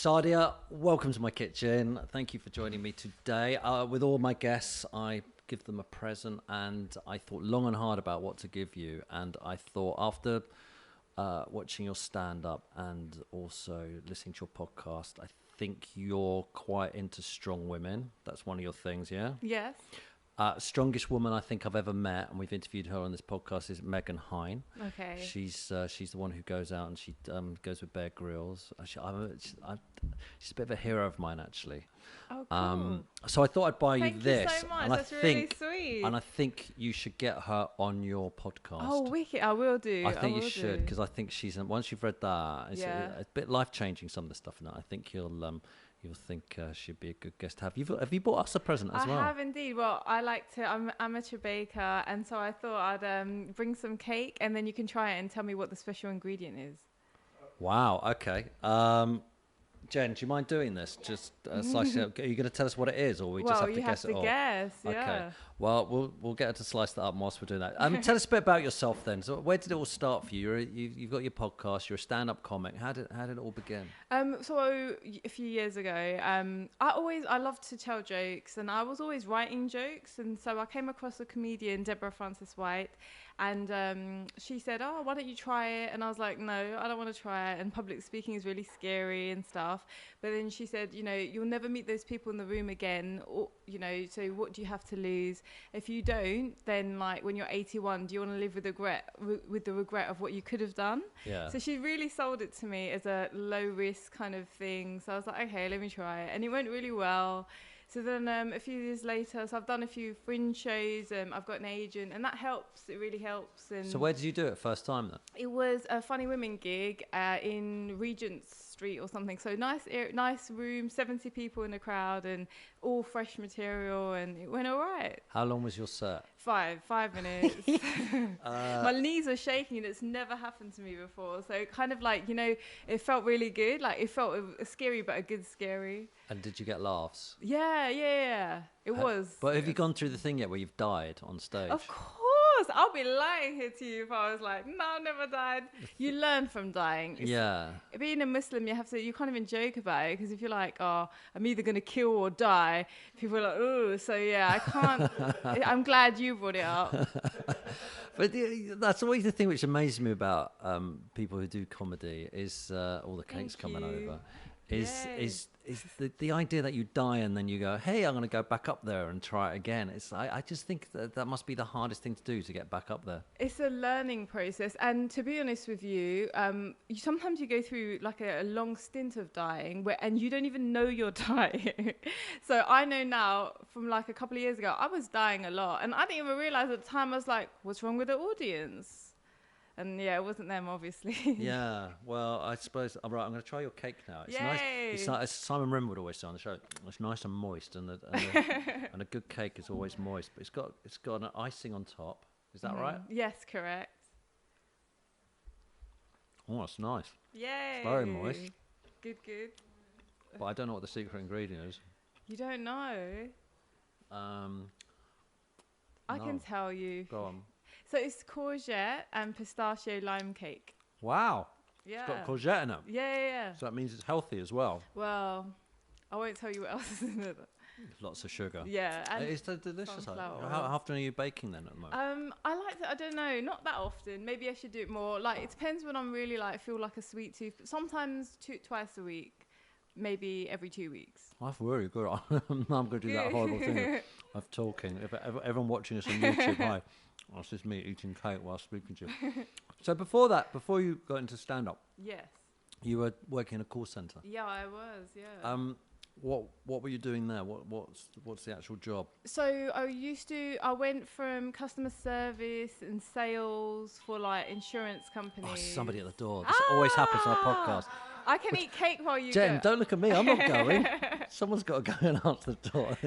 Sadia, welcome to my kitchen. Thank you for joining me today. With all my guests, I give them a present, and I thought long and hard about what to give you. And I thought after watching your stand-up and also listening to your podcast, I think you're quite into strong women. That's one of your things, yeah? Yes. Strongest woman I think I've ever met, and we've interviewed her on this podcast, is Megan Hine. Okay. She's the one who goes out and she goes with Bear Grylls. She's a bit of a hero of mine, actually. Oh, cool. So I thought I'd buy Thank you this. you so much. And That's really sweet. And I think you should get her on your podcast. Oh, wicked. I will do. I think you should, because I think once you've read that, it's a bit life-changing, some of the stuff in that. I think you'll think she'd be a good guest to have. Have you bought us a present as well? I have indeed. Well, I'm an amateur baker, and so I thought I'd bring some cake, and then you can try it and tell me what the special ingredient is. Wow. Okay. Jen, do you mind doing this? Just slice it up. Are you going to tell us what it is, or we just have to guess it all? Guess, yeah. Okay. Well, we'll get her to slice that up whilst we're doing that. Tell us a bit about yourself then. So, where did it all start for you? You've got your podcast. You're a stand-up comic. How did it all begin? So a few years ago, I loved to tell jokes, and I was always writing jokes, and so I came across a comedian, Deborah Francis White, and she said, "Oh, why don't you try it?" And I was like, "No, I don't want to try it. And public speaking is really scary and stuff." But then she said, "You'll never meet those people in the room again. Or, so what do you have to lose? If you don't, then like when you're 81, do you want to live with the regret of what you could have done?" Yeah. So she really sold it to me as a low risk kind of thing. So I was like, okay, let me try it, and it went really well. So then a few years later, so I've done a few fringe shows. I've got an agent, and that helps. It really helps. And so where did you do it first time then? it was a Funny Women gig in Regent Street or something. So nice room, 70 people in the crowd, and all fresh material, and it went all right. How long was your set? 5 minutes. My knees were shaking, and it's never happened to me before. So kind of like, it felt really good. Like it felt scary, but a good scary. And did you get laughs? Yeah. It was. But have you gone through the thing yet where you've died on stage? Of course. I'll be lying here to you if I was like, no, I've never died. You learn from dying. Being a Muslim, you can't even joke about it, because if you're like, oh, I'm either going to kill or die, people are like, oh, so yeah, I can't. I'm glad you brought it up. But that's always the thing which amazes me about people who do comedy is all the cakes coming over. Is the idea that you die and then you go, hey, I'm going to go back up there and try it again. I just think that must be the hardest thing to do, to get back up there. It's a learning process, and to be honest with you, sometimes you go through like a long stint of dying and you don't even know you're dying. So I know now from like a couple of years ago, I was dying a lot, and I didn't even realize at the time. I was like, what's wrong with the audience? And yeah, it wasn't them, obviously. Yeah, well, I suppose. All right, I'm going to try your cake now. It's Yay. nice. It's like, as Simon Rim would always say on the show, it's nice and moist, and a good cake is always moist. But it's got an icing on top. Is that right? Yes, correct. Oh, it's nice. Yay! It's very moist. Good. But I don't know what the secret ingredient is. You don't know? I can tell you. Go on. So it's courgette and pistachio lime cake. Wow. Yeah. It's got courgette in it. Yeah. So that means it's healthy as well. Well, I won't tell you what else is in it. Lots of sugar. Yeah. And it's delicious. Sunflower How oil. often are you baking then at the moment? I like to, I don't know, not that often. Maybe I should do it more. Like, it depends when I'm really feel like a sweet tooth. Sometimes twice a week. Maybe every 2 weeks. That's really good. I'm going to do that horrible thing of talking. If everyone watching us on YouTube, hi. That's just me eating cake while speaking to you. So before you got into stand-up, Yes. you were working in a call centre. Yeah, I was, yeah. What were you doing there? What's the actual job? So I went from customer service and sales for like insurance companies. Oh, somebody at the door. This always happens on a podcast. I can eat cake while you Jen, go. don't look at me. I'm not going. Someone's got to go and answer the door.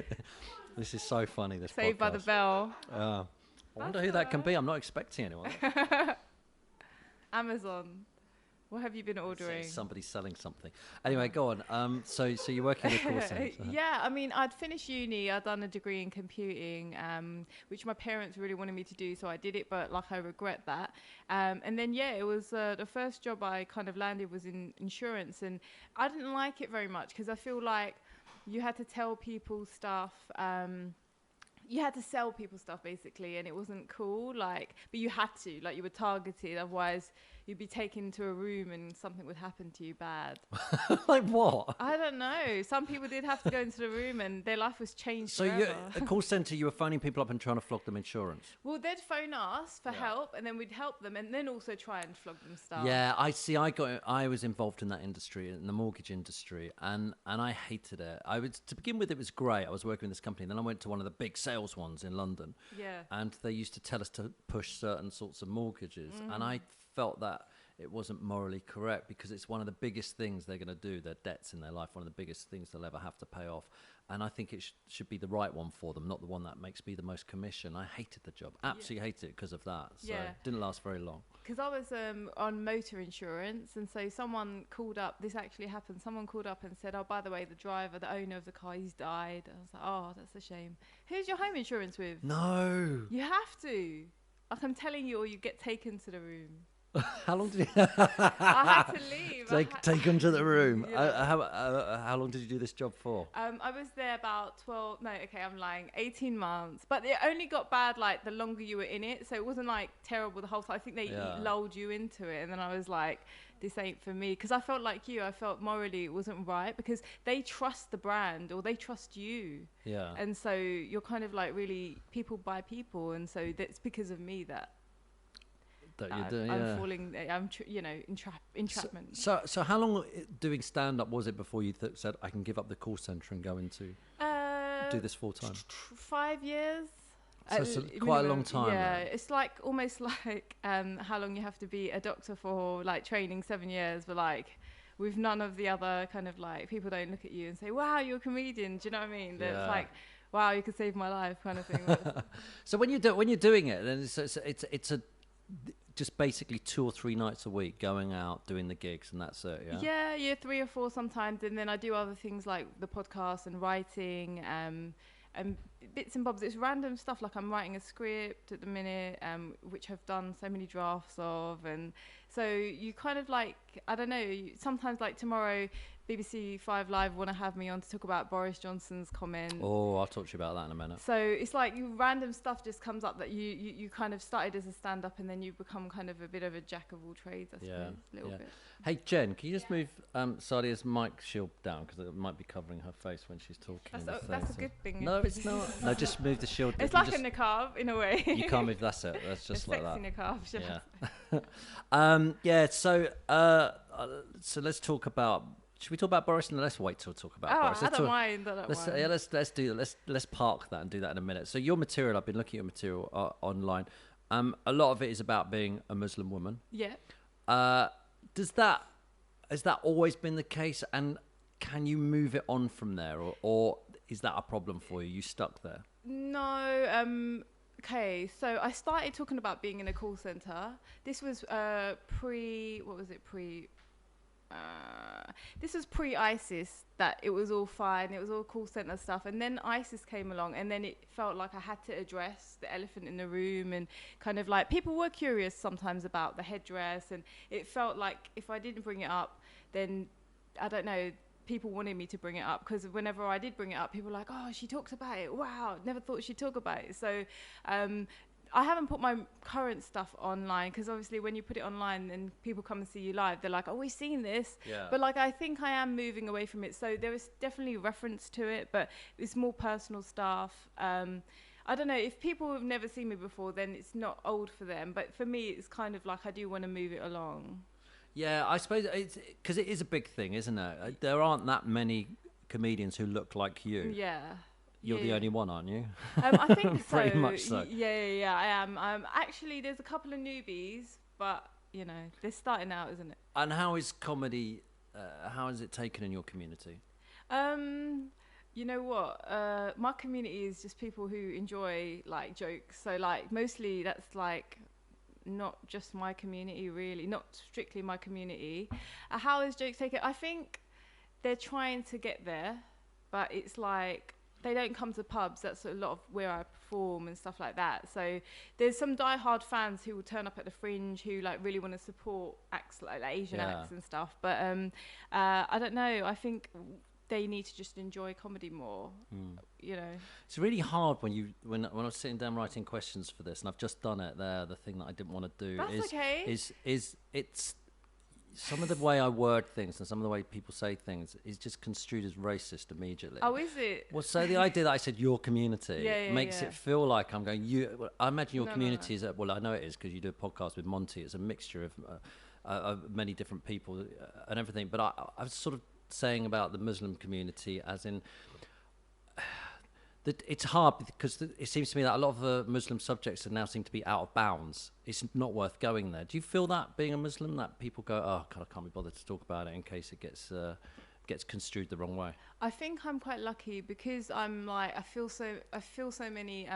This is so funny, this Saved podcast. by the bell. I wonder who that can be. I'm not expecting anyone. Amazon. What have you been ordering? Somebody's selling something. Anyway, go on. So you're working in a call centre. Yeah, I mean, I'd finished uni. I'd done a degree in computing, which my parents really wanted me to do, so I did it. But like, I regret that. And then it was the first job I kind of landed was in insurance, and I didn't like it very much because I feel like you had to tell people stuff. You had to sell people stuff basically, and it wasn't cool. Like, but you had to, like, you were targeted. Otherwise, you'd be taken to a room and something would happen to you bad. Like what? I don't know. Some people did have to go into the room and their life was changed So forever. a call centre, you were phoning people up and trying to flog them insurance? Well, they'd phone us for help, and then we'd help them, and then also try and flog them stuff. Yeah, I see. I was involved in that industry, in the mortgage industry, and I hated it. To begin with, it was great. I was working in this company. Then I went to one of the big sales ones in London. Yeah. And they used to tell us to push certain sorts of mortgages, and I felt that it wasn't morally correct because it's one of the biggest things they're going to do. Their debts in their life, one of the biggest things they'll ever have to pay off. And I think it should be the right one for them, not the one that makes me the most commission. I hated the job, absolutely hated it because of that. So it didn't last very long. Because I was on motor insurance, and so someone called up. This actually happened. Someone called up and said, "Oh, by the way, the driver, the owner of the car, he's died." I was like, "Oh, that's a shame. Who's your home insurance with?" No. You have to. Like, I'm telling you, or you get taken to the room. How long did you... I had to leave. Take them to the room. Yeah. How long did you do this job for? I was there about 12, no, okay, I'm lying, 18 months. But it only got bad, like, the longer you were in it. So it wasn't, like, terrible the whole time. I think they lulled you into it. And then I was like, this ain't for me. Because I felt like you. I felt morally it wasn't right. Because they trust the brand, or they trust you. Yeah. And so you're kind of, like, really people by people. And so that's because of me that... I'm falling. I'm entrapment. So how long doing stand up was it before you said I can give up the call centre and go into do this full time? 5 years. So it's quite a long time. Yeah, then. it's like almost like how long you have to be a doctor for, like, training 7 years, but like with none of the other kind of, like, people don't look at you and say, "Wow, you're a comedian." Do you know what I mean? Yeah. It's like, "Wow, you could save my life," kind of thing. So when you're doing it, then it's just basically 2 or 3 nights a week going out doing the gigs, and that's it. Yeah, 3 or 4 sometimes, and then I do other things like the podcast and writing and bits and bobs. It's random stuff, like I'm writing a script at the minute, which I've done so many drafts of, and so you kind of, like, I don't know, sometimes, like, tomorrow BBC 5 Live want to have me on to talk about Boris Johnson's comment. Oh, I'll talk to you about that in a minute. So it's like random stuff just comes up that you kind of started as a stand-up, and then you become kind of a bit of a jack of all trades, I suppose, a little bit. Hey, Jen, can you just move Sadia's mic shield down, because it might be covering her face when she's talking. That's a good thing. No, it's not. No, just move the shield. It's like a niqab, in a way. You can't move, that's it. That's just like that. Sexy niqab. Yeah. So let's talk about... Should we talk about Boris, and let's wait till talk about Boris? I don't mind. Let's do that. Let's park that and do that in a minute. So your material, I've been looking at your material online. A lot of it is about being a Muslim woman. Yeah. Has that always been the case, and can you move it on from there, or is that a problem for you? You stuck there? No. Okay, so I started talking about being in a call center. This was this was pre-ISIS, that it was all fine, it was all call center stuff, and then ISIS came along, and then it felt like I had to address the elephant in the room, and kind of like people were curious sometimes about the headdress, and it felt like if I didn't bring it up, then I don't know, people wanted me to bring it up, because whenever I did bring it up, people were like, "Oh, she talks about it, wow, never thought she'd talk about it." So I haven't put my current stuff online, because obviously when you put it online and people come and see you live, they're like, "Oh, we've seen this." Yeah. But like, I think I am moving away from it. So there is definitely reference to it, but it's more personal stuff. I don't know, if people have never seen me before, then it's not old for them. But for me, it's kind of like I do want to move it along. Yeah, I suppose it's because it is a big thing, isn't it? There aren't that many comedians who look like you. Yeah. You're the only one, aren't you? I think so. Pretty much so. Yeah, I am. Actually, there's a couple of newbies, but, you know, they're starting out, isn't it? And how is comedy, how is it taken in your community? You know what? My community is just people who enjoy, like, jokes. So, like, mostly that's, like, not just my community, really, not strictly my community. How is jokes taken? I think they're trying to get there, but it's like they don't come to pubs. That's a lot of where I perform and stuff like that. So there's some diehard fans who will turn up at the Fringe who like really want to support acts like Asian acts and stuff. But I don't know. I think they need to just enjoy comedy more. You know, it's really hard when I was sitting down writing questions for this, and I've just done it there. The thing that I didn't want to do is it's some of the way I word things and some of the way people say things is just construed as racist immediately. Oh, is it? Well, so the idea that I said your community makes it feel like I'm going, you. Well, I imagine your community is, well, I know it is because you do a podcast with Monty. It's a mixture of many different people and everything. But I was sort of saying about the Muslim community as in... that it's hard because it seems to me that a lot of the Muslim subjects now seem to be out of bounds. It's not worth going there. Do you feel that being a Muslim, that people go, oh God, I can't be bothered to talk about it in case it gets construed the wrong way? I think I'm quite lucky because I'm like I feel so many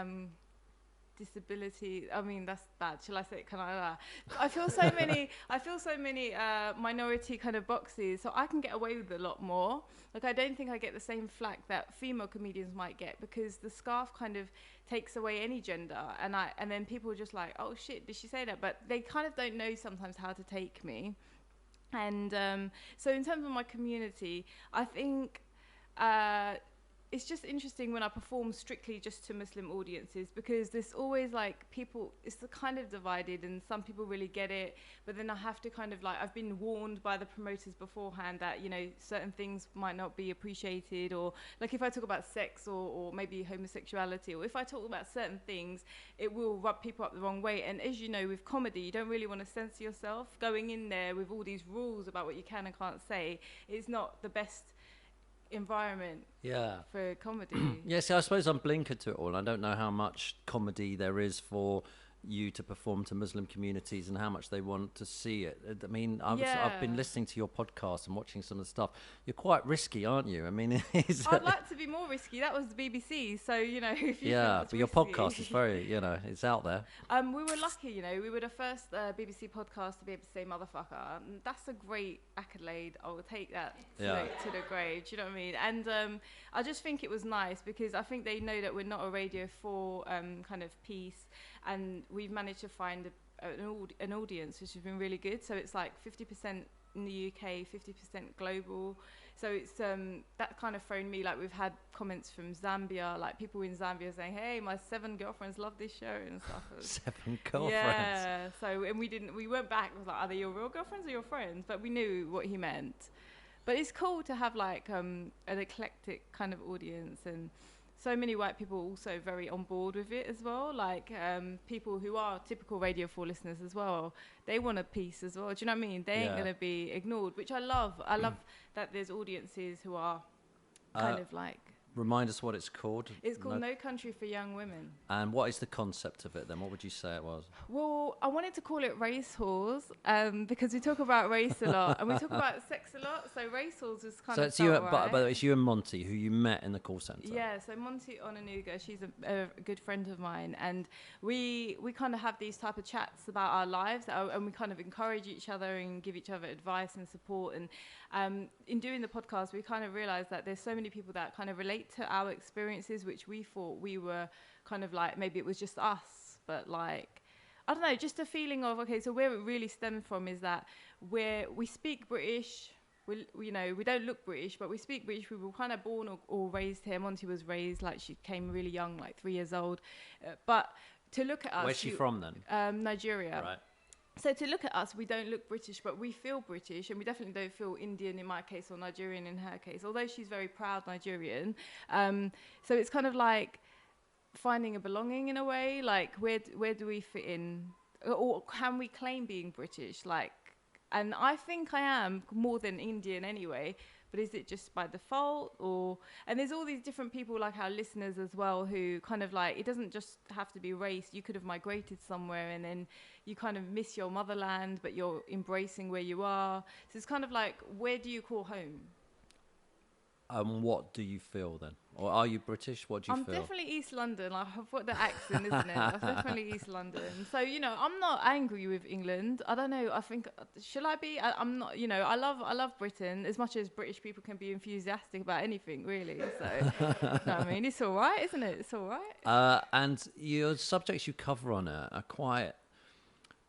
disability. I mean that's bad. Shall I say it? Can I? I feel so many minority kind of boxes, so I can get away with a lot more. Like I don't think I get the same flack that female comedians might get because the scarf kind of takes away any gender, and then people are just like, oh shit, did she say that? But they kind of don't know sometimes how to take me. And so in terms of my community, I think it's just interesting when I perform strictly just to Muslim audiences because there's always like people, it's the kind of divided and some people really get it, but then I have to kind of like, I've been warned by the promoters beforehand that, you know, certain things might not be appreciated, or like if I talk about sex or maybe homosexuality, or if I talk about certain things, it will rub people up the wrong way. And as you know, with comedy, you don't really want to censor yourself. Going in there with all these rules about what you can and can't say is not the best environment for comedy. See, I suppose I'm blinkered to it all. I don't know how much comedy there is for you to perform to Muslim communities and how much they want to see it. I mean, I've been listening to your podcast and watching some of the stuff. You're quite risky, aren't you? I mean, I'd like to be more risky. That was the BBC, so you know. If you but your podcast is very, you know, it's out there. We were lucky, you know. We were the first BBC podcast to be able to say motherfucker. That's a great accolade. I will take that to the grave. Do you know what I mean? And I just think it was nice because I think they know that we're not a Radio 4 kind of piece, and we've managed to find an audience, which has been really good. So it's like 50% in the UK, 50% global. So it's that kind of thrown me. Like we've had comments from Zambia, like people in Zambia saying, "Hey, my 7 girlfriends love this show" and stuff. 7 girlfriends. Yeah. So and we went back. It was like, are they your real girlfriends or your friends? But we knew what he meant. But it's cool to have like an eclectic kind of audience, and so many white people also very on board with it as well. Like people who are typical Radio 4 listeners as well, they want a piece as well. Do you know what I mean? They ain't gonna be ignored, which I love. I love that there's audiences who are kind of like... Remind us what it's called. It's called No Country for Young Women. And what is the concept of it then? What would you say it was? Well, I wanted to call it Race Whores because we talk about race a lot and we talk about sex a lot. So Race Whores is kind of it's you, right? By the way, it's you and Monty who you met in the call centre. Yeah, so Monty Onanuga, she's a good friend of mine, and we kind of have these type of chats about our lives, and we kind of encourage each other and give each other advice and support. And in doing the podcast, we kind of realised that there's so many people that kind of relate to our experiences, which we thought we were kind of like, maybe it was just us, but like, I don't know, just a feeling of, okay, so where it really stemmed from is that we speak British, we don't look British, but we speak British. We were kind of born or raised here. Monty was raised, like she came really young, like 3 years old. But to look at us... Where's she from then? Nigeria. Right. So to look at us, we don't look British, but we feel British, and we definitely don't feel Indian in my case or Nigerian in her case, although she's very proud Nigerian. So it's kind of like finding a belonging in a way, like where do we fit in, or can we claim being British? Like, and I think I am more than Indian anyway, but is it just by default? And there's all these different people, like our listeners as well, who kind of like, it doesn't just have to be race. You could have migrated somewhere and then you kind of miss your motherland, but you're embracing where you are. So it's kind of like, where do you call home? What do you feel then? Or are you British? What do you I'm feel? definitely East London. Like, I've got the accent, isn't it? I'm definitely East London. So, I'm not angry with England. I don't know. I think, should I be? I'm not, I love Britain as much as British people can be enthusiastic about anything, really. So, no, I mean, it's all right, isn't it? It's all right. And your subjects you cover on it are quite.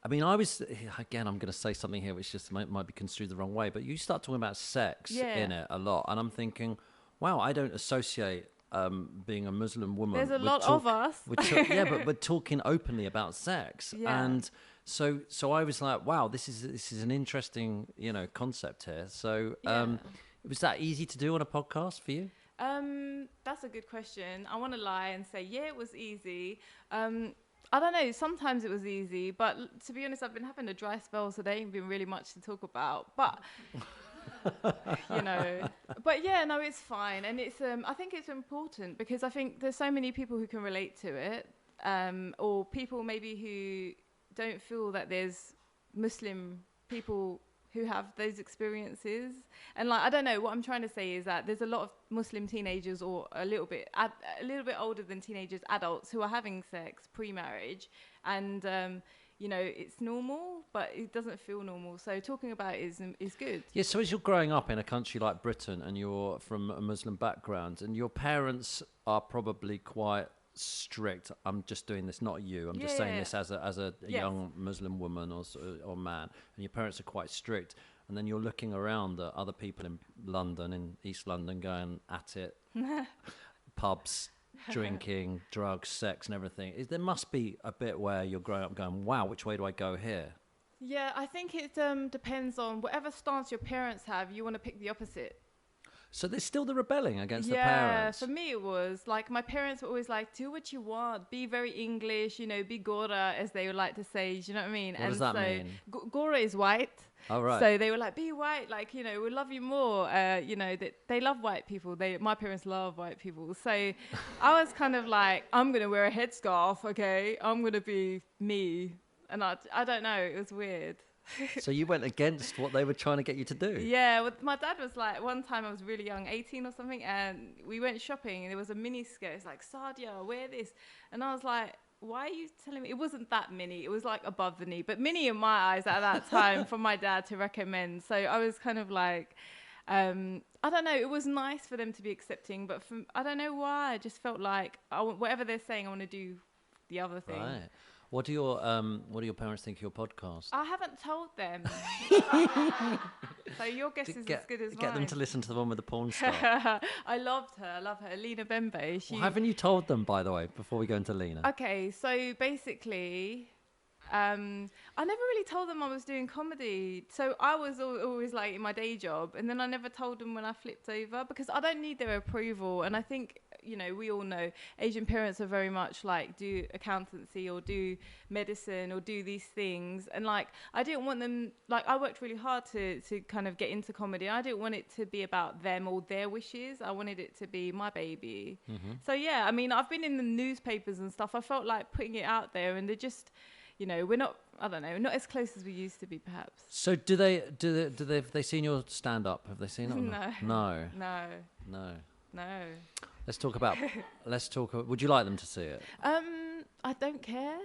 I mean, again, I'm going to say something here which just might be construed the wrong way, but you start talking about sex in it a lot, and I'm thinking, wow, I don't associate being a Muslim woman. There's a lot of us. Yeah, but we're talking openly about sex, and so I was like, wow, this is an interesting concept here. So, was that easy to do on a podcast for you? That's a good question. I want to lie and say, yeah, it was easy. I don't know. Sometimes it was easy, but to be honest, I've been having a dry spell, so there ain't been really much to talk about. But but yeah, no, it's fine, and it's. I think it's important because I think there's so many people who can relate to it, or people maybe who don't feel that there's Muslim people who have those experiences. And like, I don't know, what I'm trying to say is that there's a lot of Muslim teenagers or a little bit older than teenagers, adults who are having sex pre-marriage, and it's normal, but it doesn't feel normal. So talking about it is good. Yeah, so as you're growing up in a country like Britain and you're from a Muslim background and your parents are probably quite strict. I'm just doing this, not you. I'm just saying this as a young Muslim woman or man, and your parents are quite strict. And then you're looking around at other people in London, in East London, going at it, pubs, drinking, drugs, sex, and everything. There must be a bit where you're growing up going, wow, which way do I go here? Yeah, I think it depends on whatever stance your parents have. You want to pick the opposite. So there's still the rebelling against the parents. Yeah, for me it was like my parents were always like, do what you want, be very English, be Gora, as they would like to say. Do you know what I mean? What does that mean? Gora is white. Oh, right. So they were like, be white, like, we love you more. That they love white people. My parents love white people. So I was kind of like, I'm going to wear a headscarf, okay? I'm going to be me. And I don't know, it was weird. So you went against what they were trying to get you to do? Yeah, well, my dad was like, one time I was really young, 18 or something, and we went shopping, and there was a mini skirt. It's like, Sadia, wear this. And I was like, why are you telling me? It wasn't that mini. It was like above the knee, but mini in my eyes at that time for my dad to recommend. So I was kind of like, I don't know. It was nice for them to be accepting, but I don't know why. I just felt like whatever they're saying, I want to do the other thing. Right. What do your parents think of your podcast? I haven't told them. So your guess is as good as mine. Get them to listen to the one with the porn star. I loved her. I love her. Lena Bembe. Well, haven't you told them, by the way, before we go into Lena? Okay, so basically, I never really told them I was doing comedy. So I was always like in my day job, and then I never told them when I flipped over because I don't need their approval. And I think, we all know Asian parents are very much like do accountancy or do medicine or do these things. And like, I didn't want them, like I worked really hard to kind of get into comedy. I didn't want it to be about them or their wishes. I wanted it to be my baby. Mm-hmm. So yeah, I mean, I've been in the newspapers and stuff. I felt like putting it out there, and they're just, we're not, I don't know, not as close as we used to be, perhaps. So have they seen your stand up? Have they seen it? No. Let's talk. Would you like them to see it? I don't care.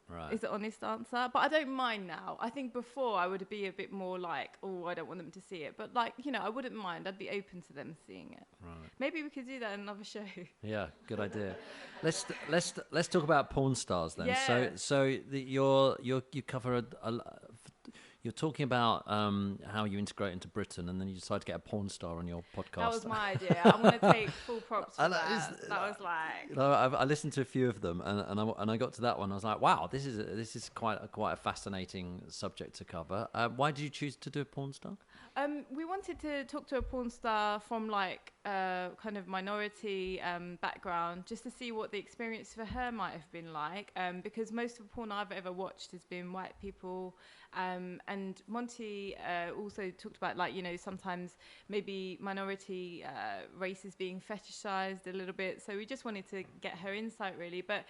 Right. Is the honest answer. But I don't mind now. I think before I would be a bit more like, oh, I don't want them to see it. But like, I wouldn't mind. I'd be open to them seeing it. Right. Maybe we could do that in another show. Yeah, good idea. Let's talk about porn stars then. Yeah. So you cover you're talking about how you integrate into Britain, and then you decide to get a porn star on your podcast. That was my idea. I'm going to take full props for that. That was like... I listened to a few of them, and I got to that one. I was like, wow, this is quite a fascinating subject to cover. Why did you choose to do a porn star? We wanted to talk to a porn star from like kind of minority background, just to see what the experience for her might have been like, because most of the porn I've ever watched has been white people. And Monty also talked about, like, sometimes maybe minority races being fetishized a little bit. So we just wanted to get her insight, really. But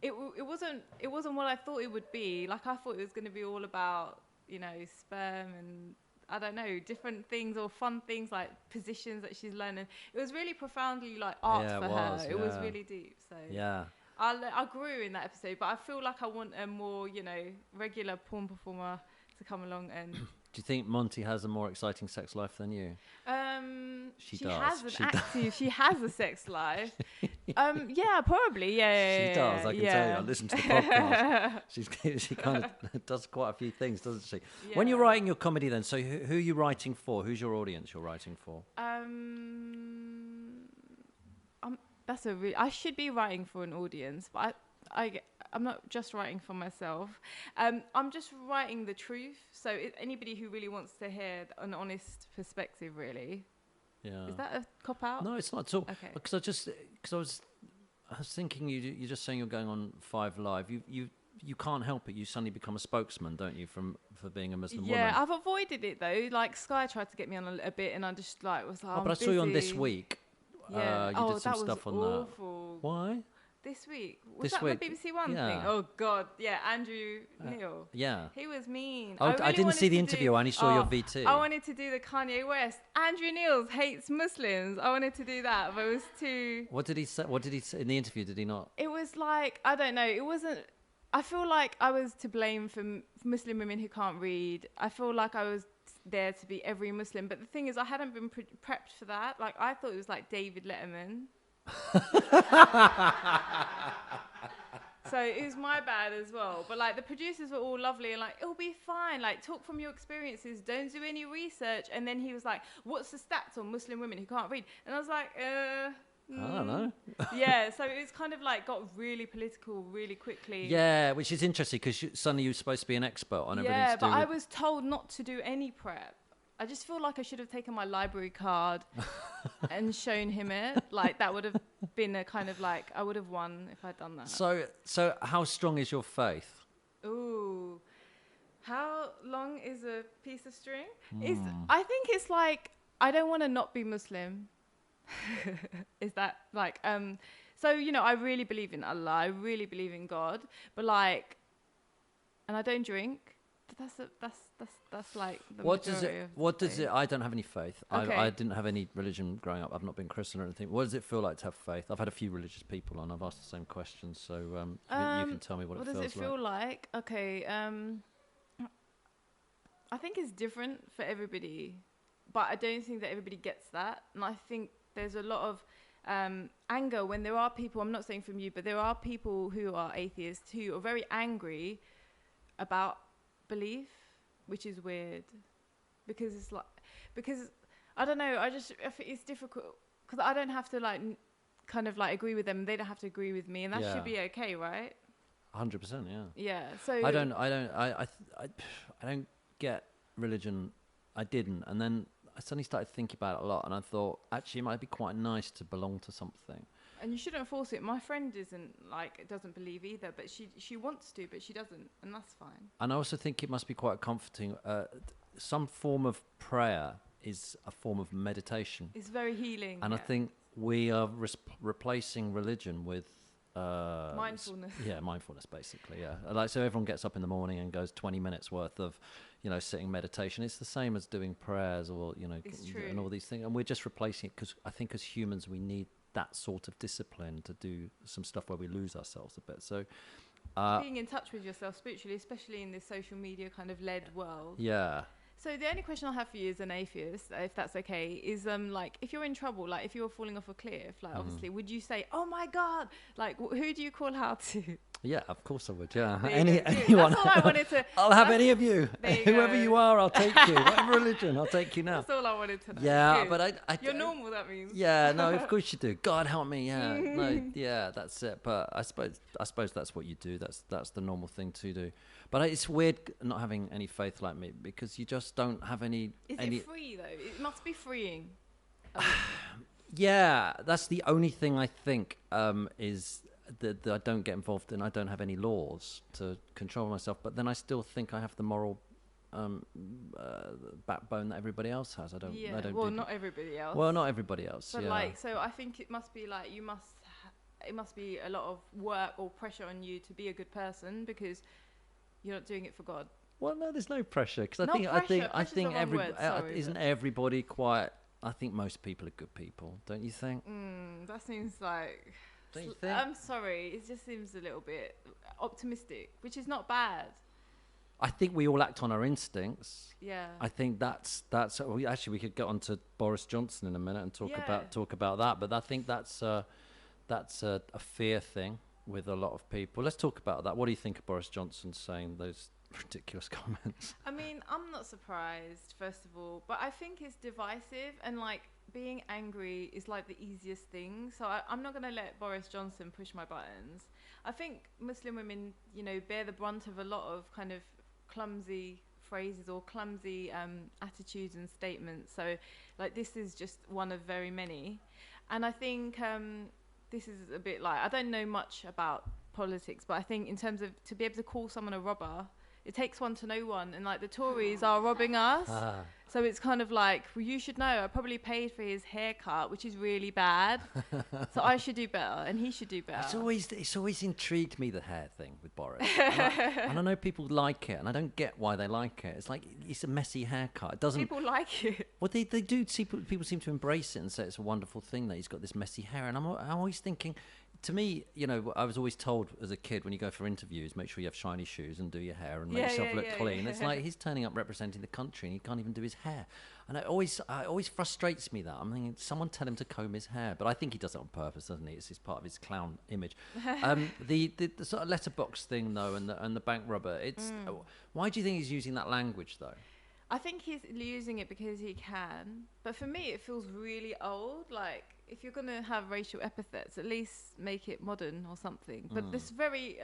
it wasn't what I thought it would be. Like, I thought it was going to be all about, sperm, and I don't know, different things or fun things like positions that she's learning. It was really profoundly like art for her. It was really deep. So yeah. I grew in that episode, but I feel like I want a more, you know, regular porn performer to come along and. Do you think Monty has a more exciting sex life than you? She does. She has a sex life. Yeah, probably. Yeah. She does. I can tell you. I listen to the podcast. She kind of does quite a few things, doesn't she? Yeah. When you're writing your comedy, then, so who are you writing for? Who's your audience you're writing for? I should be writing for an audience, but I'm not just writing for myself. I'm just writing the truth. So anybody who really wants to hear an honest perspective, really. Yeah. Is that a cop out? No, it's not at all. Okay. Because I was thinking you're just saying you're going on 5 Live. You can't help it. You suddenly become a spokesman, don't you, for being a Muslim woman? Yeah, I've avoided it though. Like Sky tried to get me on a bit, and I just like was like, but I saw you on This Week. Yeah. You did some stuff on awful. that. Why? This week? Was that week? the BBC One Yeah. thing? Oh, God. Yeah, Andrew Neil. Yeah. He was mean. Oh, I didn't see the interview. I only saw your VT. I wanted to do the Kanye West. Andrew Neil hates Muslims. I wanted to do that, but it was too... What did he say? What did he say in the interview? Did he not? It was like, I don't know. It wasn't... I feel like I was to blame for Muslim women who can't read. I feel like I was there to be every Muslim. But the thing is, I hadn't been prepped for that. Like, I thought it was like David Letterman. So it was my bad as well. But like the producers were all lovely and like, it'll be fine. Like talk from your experiences. Don't do any research. And then he was like, what's the stats on Muslim women who can't read? And I was like, I don't know. Yeah. So it was kind of like got really political really quickly. Yeah, which is interesting because suddenly you're supposed to be an expert on everything. Yeah, but I was told not to do any prep. I just feel like I should have taken my library card and shown him it. Like that would have been a kind of like I would have won if I'd done that. So how strong is your faith? Ooh, how long is a piece of string? I think it's like I don't want to not be Muslim. Is that like So you know I really believe in Allah. I really believe in God. But like, and I don't drink. That's like the what does it I don't have any faith. Okay. I didn't have any religion growing up. I've not been Christian or anything. What does it feel like to have faith? I've had a few religious people on. I've asked the same questions, so you can tell me what it feels like. What does it feel like? Okay, I think it's different for everybody, but I don't think that everybody gets that, and I think there's a lot of anger when there are people, I'm not saying from you, but there are people who are atheists who are very angry about belief, which is weird because it's like, because I don't know, I think it's difficult because I don't have to like kind of like agree with them and they don't have to agree with me, and that should be okay, right? 100%, yeah. Yeah, so I don't get religion. I didn't, and then I suddenly started thinking about it a lot, and I thought actually it might be quite nice to belong to something. And you shouldn't force it. My friend doesn't believe either, but she wants to, but she doesn't, and that's fine. And I also think it must be quite comforting. Some form of prayer is a form of meditation. It's very healing. And I think we are replacing religion with mindfulness. Mindfulness, basically. Yeah, like so everyone gets up in the morning and goes 20 minutes worth of, sitting meditation. It's the same as doing prayers or and all these things. And we're just replacing it because I think as humans we need that sort of discipline to do some stuff where we lose ourselves a bit. So being in touch with yourself spiritually, especially in this social media kind of led world. Yeah. So the only question I have for you as an atheist, if that's okay, is like if you're in trouble, like if you're falling off a cliff, like obviously, would you say, "Oh my God"? Like who do you call out to? Yeah, of course I would. Yeah, anyone. That's all I wanted to. I'll have any of you. Whoever you are, I'll take you. Whatever religion, I'll take you now. That's all I wanted to know. Yeah, good. but you're normal. That means. Yeah, no, of course you do. God help me. Yeah, no, yeah, that's it. But I suppose that's what you do. That's the normal thing to do. But it's weird not having any faith like me because you just don't have any. Is it free though? It must be freeing. Yeah, that's the only thing I think is that I don't get involved in. I don't have any laws to control myself, but then I still think I have the moral backbone that everybody else has. I don't. Well, not everybody else. Well, not everybody else. But so I think it must be like it must be a lot of work or pressure on you to be a good person because you're not doing it for God. Well, no, there's no pressure because Not I pressure, think pressure's the wrong word, sorry, isn't but- everybody quite? I think most people are good people, don't you think? That seems like. Don't you think? I'm sorry, it just seems a little bit optimistic, which is not bad. I think we all act on our instincts. Yeah. I think that's. We could get on to Boris Johnson in a minute and talk Yeah. about that. But I think that's a fear thing with a lot of people. Let's talk about that. What do you think of Boris Johnson saying those ridiculous comments? I mean, I'm not surprised, first of all, but I think it's divisive, and like being angry is like the easiest thing. So I'm not going to let Boris Johnson push my buttons. I think Muslim women, you know, bear the brunt of a lot of kind of clumsy phrases or clumsy attitudes and statements. So like this is just one of very many. And I think this is a bit like, I don't know much about politics, but I think in terms of to be able to call someone a robber, it takes one to know one, and like the Tories are robbing us. So it's kind of like, well, you should know, I probably paid for his haircut, which is really bad. So I should do better, and he should do better. It's always intrigued me, the hair thing with Boris. And I know people like it, and I don't get why they like it. It's like, it's a messy haircut. It doesn't. People like it. Well, they do see, people seem to embrace it and say it's a wonderful thing that he's got this messy hair. And I'm always thinking, to me, you know, I was always told as a kid, when you go for interviews, make sure you have shiny shoes and do your hair and make yourself look clean. It's like he's turning up representing the country and he can't even do his hair. And it always frustrates me that. I'm thinking, someone tell him to comb his hair. But I think he does it on purpose, doesn't he? It's just part of his clown image. The sort of letterbox thing, though, and the bank robber, it's why do you think he's using that language, though? I think he's using it because he can. But for me, it feels really old. Like, if you're going to have racial epithets, at least make it modern or something. But this very,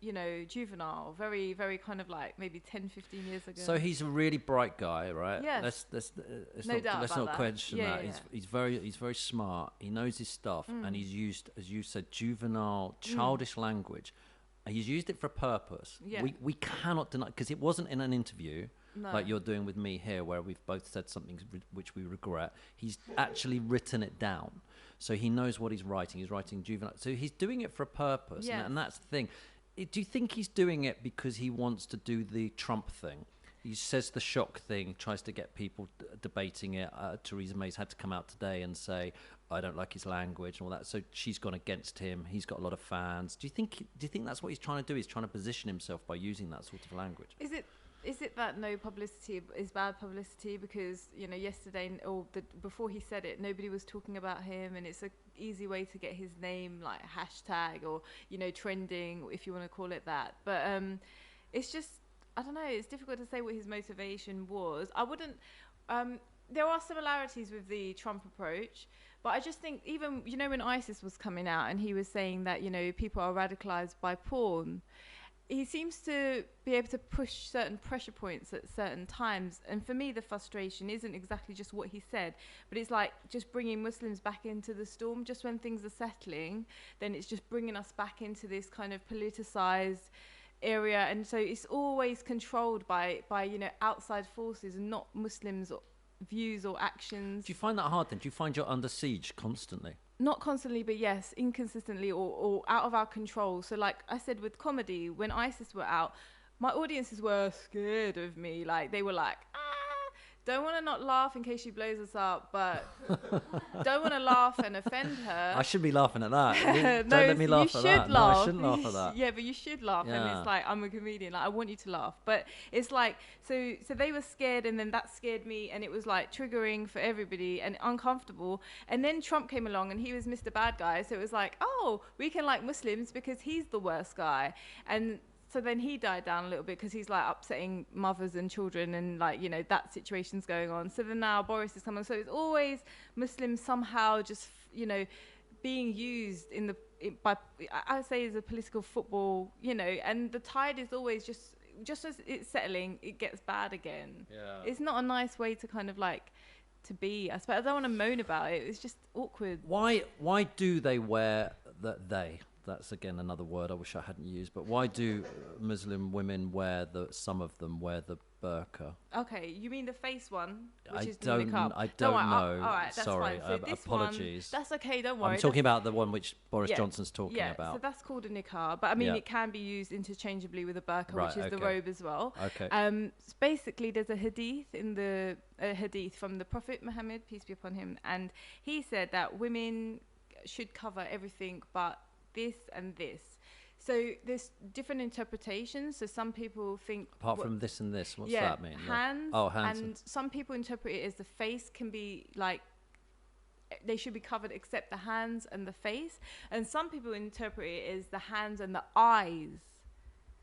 you know, juvenile, very, very kind of like maybe 10, 15 years ago. So he's a really bright guy, right? Yes. Let's doubt not about question that. that. Yeah. He's very smart. He knows his stuff, and he's used, as you said, juvenile, childish language. He's used it for a purpose. Yeah. We cannot deny, because it wasn't in an interview. No. Like you're doing with me here, where we've both said something which we regret. He's actually written it down, so he knows what he's writing. He's writing juvenile, so he's doing it for a purpose, Yes. and that's the thing. Do you think he's doing it because he wants to do the Trump thing? He says the shock thing, tries to get people debating it. Theresa May's had to come out today and say, I don't like his language and all that. So she's gone against him. He's got a lot of fans. Do you think that's what he's trying to do? He's trying to position himself by using that sort of language. Is it that no publicity is bad publicity? Because, you know, yesterday before he said it, nobody was talking about him, and it's a easy way to get his name, like hashtag or, you know, trending, if you want to call it that. But it's just, I don't know, it's difficult to say what his motivation was. I wouldn't, there are similarities with the Trump approach, but I just think even, you know, when ISIS was coming out and he was saying that, you know, people are radicalized by porn, he seems to be able to push certain pressure points at certain times. And for me, the frustration isn't exactly just what he said, but it's like just bringing Muslims back into the storm. Just when things are settling, then it's just bringing us back into this kind of politicized area. And so it's always controlled by you know, outside forces and not Muslims' views or actions. Do you find that hard then? Do you find you're under siege constantly? Not constantly, but yes, inconsistently or out of our control. So like I said with comedy, when ISIS were out, my audiences were scared of me. Like they were like, don't want to not laugh in case she blows us up, but don't want to laugh and offend her. I should be laughing at that. No, Don't let me laugh you at should that. laugh. No, I shouldn't laugh at that. Yeah, but you should laugh. Yeah. And it's like, I'm a comedian. Like, I want you to laugh. But it's like, so they were scared, and then that scared me, and it was like triggering for everybody and uncomfortable. And then Trump came along, and he was Mr. Bad Guy. So it was like, oh, we can like Muslims because he's the worst guy. And so then he died down a little bit because he's like upsetting mothers and children, and like, you know, that situation's going on. So then now Boris is coming. So it's always Muslims somehow just, you know, being used by I say as a political football, you know, and the tide is always just as it's settling, it gets bad again. Yeah. It's not a nice way to kind of like to be. I don't want to moan about it. It's just awkward. Why do they wear that's again another word I wish I hadn't used. But why do Muslim women some of them wear the burqa? Okay, you mean the face one, which I is the don't. niqab? I don't know. All right, that's Sorry. fine. So this Apologies. one, that's okay. Don't worry. I'm talking about the one which Boris Yeah, Johnson's talking yeah. about. So that's called a niqab, but I mean Yeah. it can be used interchangeably with a burqa, Right, which is the okay. robe as well. Okay. Basically, there's a hadith from the Prophet Muhammad, peace be upon him, and he said that women should cover everything but this and this. So there's different interpretations. So some people think Apart from this and this, what's that mean? Hands. Oh, hands. And some people interpret it as the face can be like they should be covered except the hands and the face. And some people interpret it as the hands and the eyes.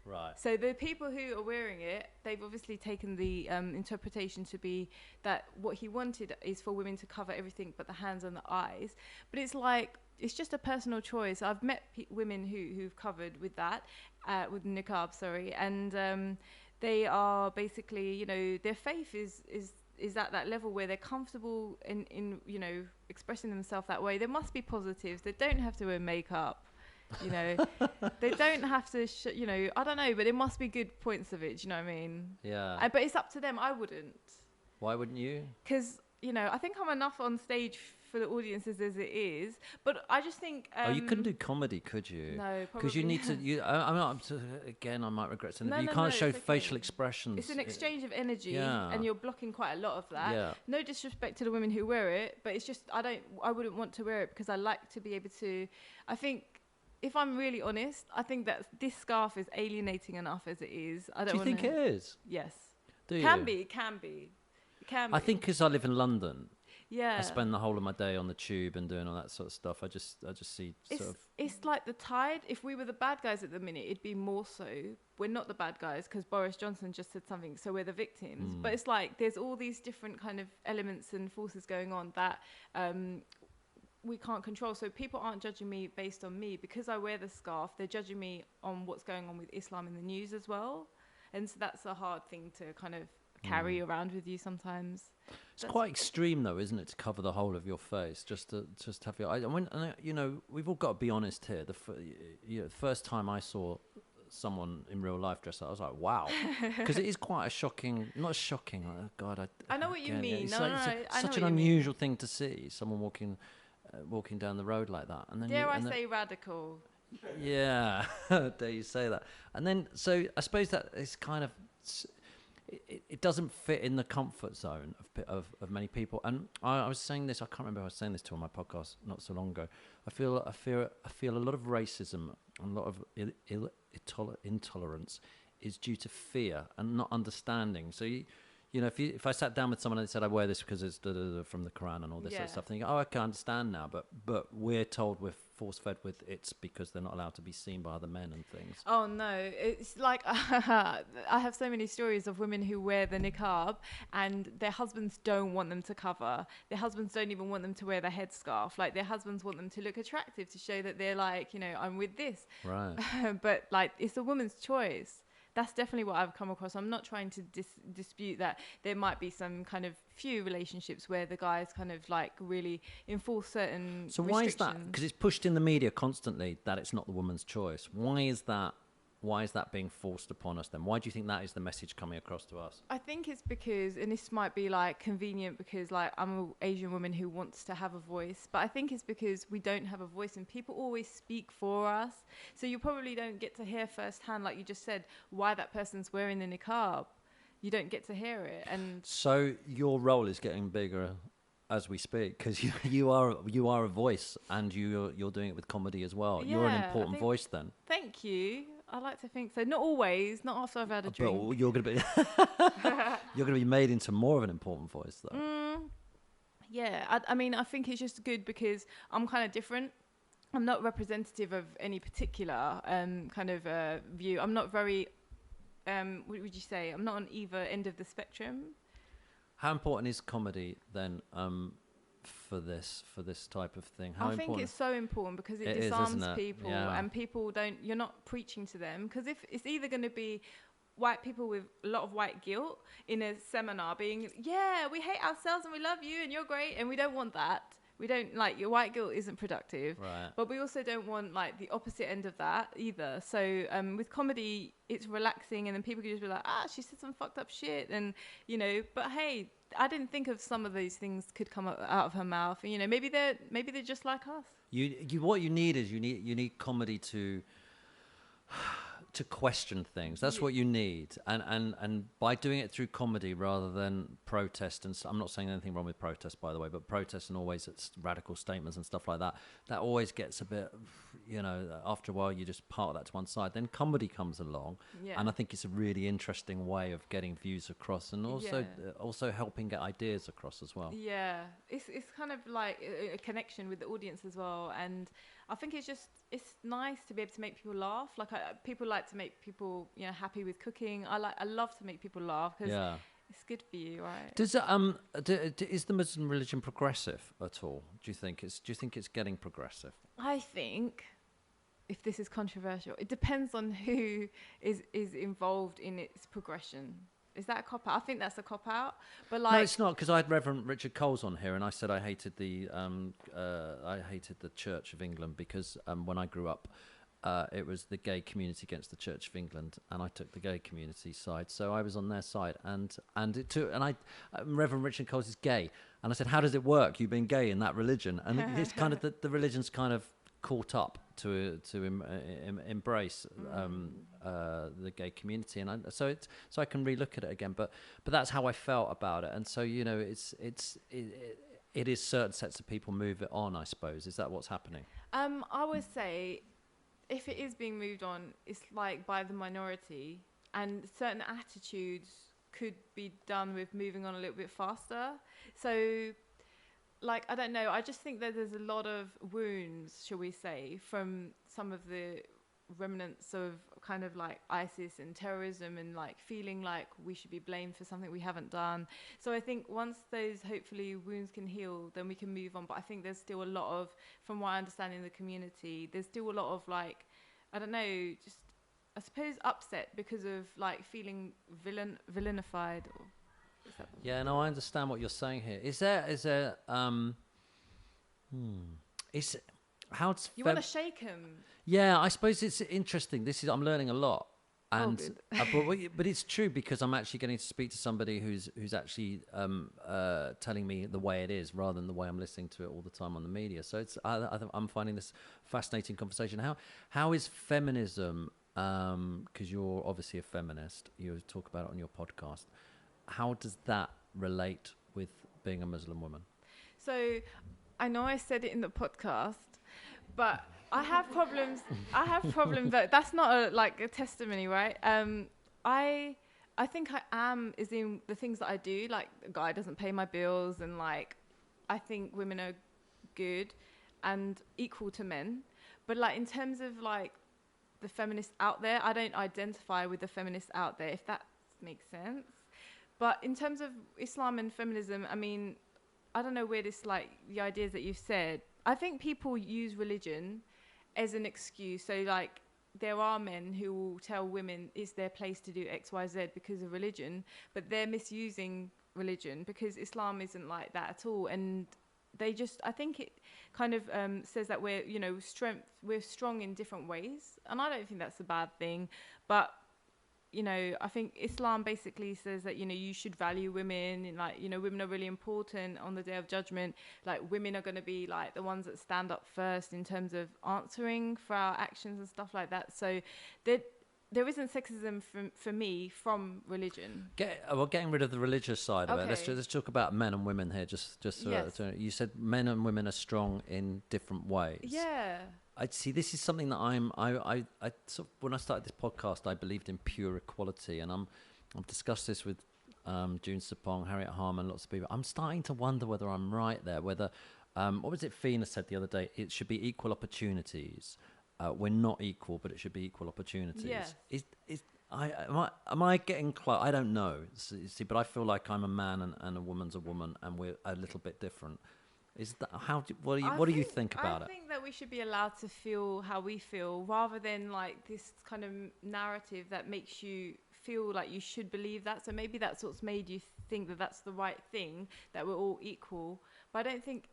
Right. So the people who are wearing it, they've obviously taken the interpretation to be that what he wanted is for women to cover everything but the hands and the eyes. But it's like, it's just a personal choice. I've met women who've covered with that, with niqab, sorry, and they are basically, you know, their faith is at that level where they're comfortable in you know, expressing themselves that way. There must be positives. They don't have to wear makeup. You know, they don't have to, you know, I don't know, but there must be good points of it. Do you know what I mean? Yeah. But it's up to them. I wouldn't. Why wouldn't you? Because, you know, I think I'm enough on stage for the audiences as it is. But I just think... you couldn't do comedy, could you? No, probably. Because you need to... again, I might regret saying No, that, but you no, can't no, show it's okay. facial expressions. It's an exchange of energy, Yeah. and you're blocking quite a lot of that. Yeah. No disrespect to the women who wear it, but it's just I wouldn't want to wear it because I like to be able to... I think... If I'm really honest, I think that this scarf is alienating enough as it is. I don't. Do you think it is? Yes. Do Can you? be. It can be. It can be. I think because I live in London, Yeah. I spend the whole of my day on the tube and doing all that sort of stuff. I just see sort of. It's like the tide. If we were the bad guys at the minute, it'd be more so. We're not the bad guys because Boris Johnson just said something, so we're the victims. But it's like there's all these different kind of elements and forces going on that we can't control. So people aren't judging me based on me because I wear the scarf. They're judging me on what's going on with Islam in the news as well. And so that's a hard thing to kind of carry around with you sometimes. It's quite extreme though, isn't it, to cover the whole of your face, just to have your... you know, we've all got to be honest here. The first time I saw someone in real life dressed up, I was like, wow. Because it is quite a shocking... Not shocking, oh God. I know what you mean. It's No, like, no, it's I know such what an you mean. unusual thing to see, someone walking down the road like that. And then Dare I say radical? Yeah, dare you say that. And then, so I suppose that it's kind of... It doesn't fit in the comfort zone of many people. And I was saying this, I can't remember who I was saying this to on my podcast not so long ago. I feel a lot of racism and a lot of intolerance is due to fear and not understanding. So you know, if I sat down with someone and they said I wear this because it's from the Quran and all this sort of stuff, then you go, oh, okay, I understand now. But we're told we're force fed with it's because they're not allowed to be seen by other men and things. Oh no, it's like I have so many stories of women who wear the niqab and their husbands don't want them to cover. Their husbands don't even want them to wear the headscarf. Like their husbands want them to look attractive to show that they're like, you know, I'm with this. Right. But like it's a woman's choice. That's definitely what I've come across. I'm not trying to dispute that there might be some kind of few relationships where the guys kind of like really enforce certain So why is that? restrictions. Because it's pushed in the media constantly that it's not the woman's choice. Why is that being forced upon us then? Why do you think that is the message coming across to us? I think it's because, and this might be like convenient because like I'm an Asian woman who wants to have a voice, but I think it's because we don't have a voice and people always speak for us. So you probably don't get to hear firsthand, like you just said, why that person's wearing the niqab. You don't get to hear it. And so your role is getting bigger as we speak because you are a voice and you're doing it with comedy as well. You're an important voice then. Thank you. I like to think so. Not always. Not after I've had a drink. But you're gonna be made into more of an important voice though. Yeah. I mean, I think it's just good because I'm kind of different. I'm not representative of any particular kind of view. I'm not very. What would you say? I'm not on either end of the spectrum. How important is comedy then for this type of thing? How I think it's so important because it disarms people and people don't. You're not preaching to them because if it's either going to be white people with a lot of white guilt in a seminar being, yeah, we hate ourselves and we love you and you're great and we don't want that. We don't like your white guilt isn't productive, Right. but we also don't want like the opposite end of that either. So with comedy, it's relaxing, and then people can just be like, she said some fucked up shit, and you know. But hey, I didn't think of some of these things could come out of her mouth, and you know, maybe they're just like us. What you need is you need comedy to question things. That's what you need, and by doing it through comedy rather than protest. And I'm not saying anything wrong with protest, by the way, but protest and always it's radical statements and stuff like that. That always gets a bit, you know, after a while you just park that to one side. Then comedy comes along, and I think it's a really interesting way of getting views across, and also helping get ideas across as well. Yeah, it's kind of like a connection with the audience as well, and I think it's nice to be able to make people laugh. Like people like to make people, you know, happy with cooking. I love to make people laugh because it's good for you, right? Does is the Muslim religion progressive at all? Do you think it's getting progressive? I think, if this is controversial, it depends on who is involved in its progression. Is that a cop out? I think that's a cop out. But like, no, it's not, because I had Reverend Richard Coles on here, and I said I hated the Church of England because when I grew up, it was the gay community against the Church of England, and I took the gay community side, so I was on their side. And Reverend Richard Coles is gay, and I said, how does it work? You've been gay in that religion, and it's kind of the religion's kind of caught up to embrace the gay community, and so I can relook at it again. But that's how I felt about it, and so you know, it is certain sets of people move it on. I suppose, is that what's happening? I would say, if it is being moved on, it's like by the minority, and certain attitudes could be done with moving on a little bit faster. So. Like, I don't know, I just think that there's a lot of wounds, shall we say, from some of the remnants of kind of like ISIS and terrorism, and like feeling like we should be blamed for something we haven't done. So I think once those, hopefully, wounds can heal, then we can move on. But I think there's still a lot of, from what I understand in the community, there's still a lot of like, I don't know, just, I suppose, upset because of like feeling villainified or... Yeah, no, I understand what you're saying here. Is there is how it's you want to shake him? Yeah, I suppose it's interesting. I'm learning a lot, and but it's true, because I'm actually getting to speak to somebody who's actually telling me the way it is rather than the way I'm listening to it all the time on the media. So I'm finding this fascinating conversation. How is feminism? Because you're obviously a feminist. You talk about it on your podcast. How does that relate with being a Muslim woman? So I know I said it in the podcast, but I have problems. That that's not a testimony, right? I think I am is in the things that I do. Like, a guy doesn't pay my bills, and like, I think women are good and equal to men. But like, in terms of like the feminists out there, I don't identify with the feminists out there, if that makes sense. But in terms of Islam and feminism, I mean, I don't know where this, like, the ideas that you've said, I think people use religion as an excuse. So, like, there are men who will tell women it's their place to do X, Y, Z because of religion, but they're misusing religion, because Islam isn't like that at all. And they just, I think it kind of says that we're, you know, we're strong in different ways. And I don't think that's a bad thing. But you know, I think Islam basically says that, you know, you should value women, and like, you know, women are really important on the Day of Judgment. Like, women are going to be like the ones that stand up first in terms of answering for our actions and stuff like that. So there isn't sexism for me from religion. Getting rid of the religious side of it. Let's talk about men and women here. You said men and women are strong in different ways. Yeah. I see. This is something that I sort of, when I started this podcast, I believed in pure equality, and I've discussed this with June Sapong, Harriet Harman, lots of people. I'm starting to wonder whether I'm right there. Whether what was it Fina said the other day? It should be equal opportunities. We're not equal, but it should be equal opportunities. Yeah. Am I getting close? I don't know. See, but I feel like I'm a man and a woman's a woman, and we're a little bit different. Is that what do you think about it? I think that we should be allowed to feel how we feel, rather than like this kind of narrative that makes you feel like you should believe that. So maybe that's what's made you think that that's the right thing, that we're all equal. But I don't think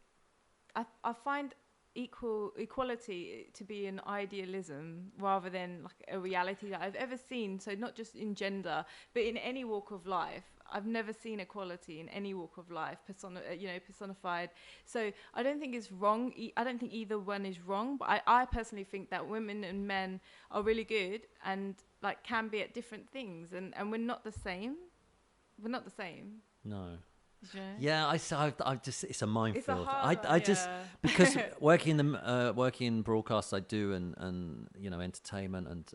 I find equality to be an idealism rather than like a reality that I've ever seen. So not just in gender, but in any walk of life. I've never seen equality in any walk of life, personified. So I don't think it's wrong. I don't think either one is wrong. But I personally think that women and men are really good and like can be at different things, and we're not the same. We're not the same. No. Yeah. Yeah, I just, it's a minefield. Harder, I just, because working in broadcasts I do, and entertainment, and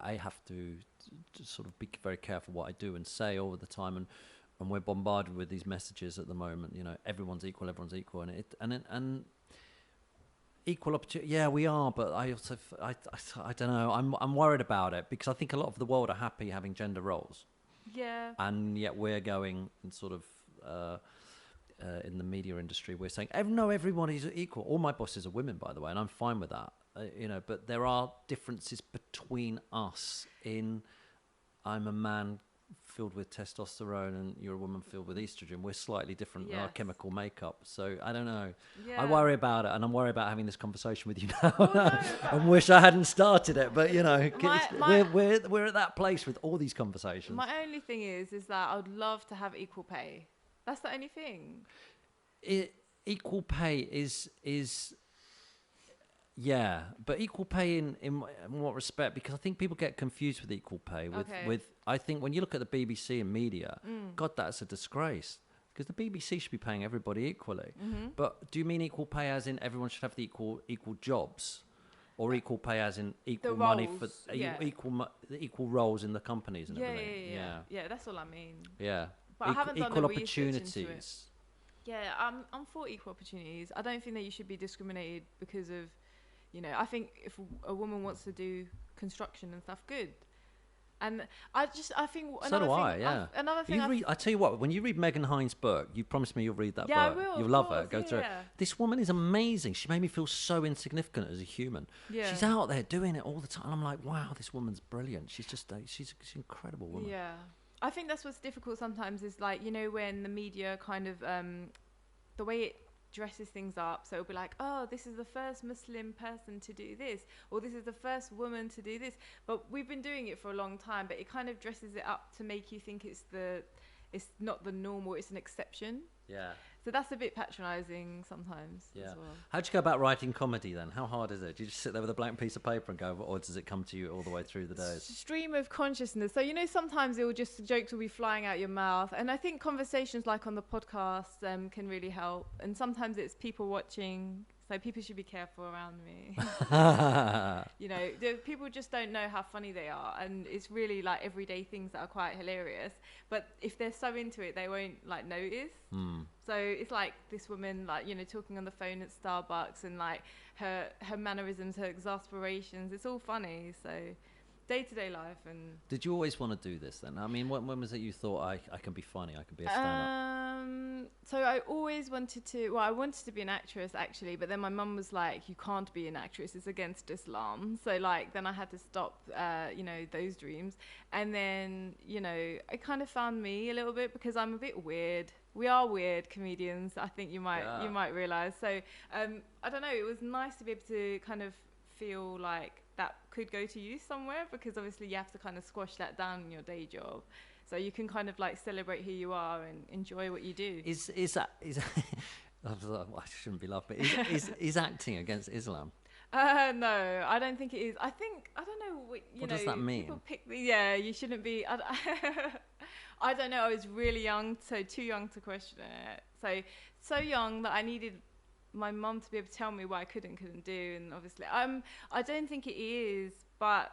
I have to sort of be very careful what I do and say all the time, and we're bombarded with these messages at the moment. Everyone's equal, and equal opportunity. Yeah, we are, but I also, I don't know. I'm worried about it because I think a lot of the world are happy having gender roles. Yeah. And yet we're going and sort of in the media industry, we're saying, no, everyone is equal. All my bosses are women, by the way, and I'm fine with that. But there are differences between us I'm a man filled with testosterone and you're a woman filled with estrogen. We're slightly different in our chemical makeup. So I don't know. Yeah. I worry about it, and I'm worried about having this conversation with you now. Oh, no, I wish I hadn't started it, but we're at that place with all these conversations. My only thing is that I would love to have equal pay. That's the only thing. Equal pay is yeah, but equal pay in what respect? Because I think people get confused with equal pay with I think when you look at the BBC and media, God, that's a disgrace. Because the BBC should be paying everybody equally. Mm-hmm. But do you mean equal pay as in everyone should have the equal jobs, or equal pay as in equal money for equal roles in the companies and everything? Yeah, that's all I mean. Yeah, but I haven't done equal the opportunities. Yeah, I'm for equal opportunities. I don't think that you should be discriminated because of, I think if a woman wants to do construction and stuff, good. And I think so do I. Yeah. Another thing. I tell you what, when you read Megan Hines' book, you promised me you'll read that book. I will. You'll love it. Go through it. This woman is amazing. She made me feel so insignificant as a human. Yeah. She's out there doing it all the time. I'm like, wow, this woman's brilliant. She's just she's an incredible woman. Yeah. I think that's what's difficult sometimes is like, when the media kind of the way it dresses things up, so it'll be like, oh, this is the first Muslim person to do this, or this is the first woman to do this, but we've been doing it for a long time, but it kind of dresses it up to make you think it's not the normal, it's an exception. Yeah. So that's a bit patronizing sometimes as well. How'd you go about writing comedy then? How hard is it? Do you just sit there with a blank piece of paper and go, or does it come to you all the way through the days? Stream of consciousness. So, sometimes jokes will be flying out your mouth. And I think conversations like on the podcast can really help. And sometimes it's people watching. So people should be careful around me. People just don't know how funny they are. And it's really like everyday things that are quite hilarious. But if they're so into it, they won't like notice. So it's like this woman, like, talking on the phone at Starbucks and like her mannerisms, her exasperations. It's all funny. So day-to-day life. And did you always want to do this then? I mean, when was it you thought I can be funny, I can be a stand-up? So I always wanted to be an actress actually, but then my mum was like, you can't be an actress, it's against Islam. So like then I had to stop those dreams. And then it kind of found me a little bit because I'm a bit weird. We are weird comedians, I think you might realize. So I don't know, it was nice to be able to kind of feel like that could go to use somewhere, because obviously you have to kind of squash that down in your day job, so you can kind of like celebrate who you are and enjoy what you do. Is I shouldn't be laughing, but is acting against Islam? No, I don't think it is. I don't know what does that mean? You shouldn't be. I don't know. I was really young, so too young to question it. So young that I needed my mum to be able to tell me what I couldn't do, and obviously I don't think it is, but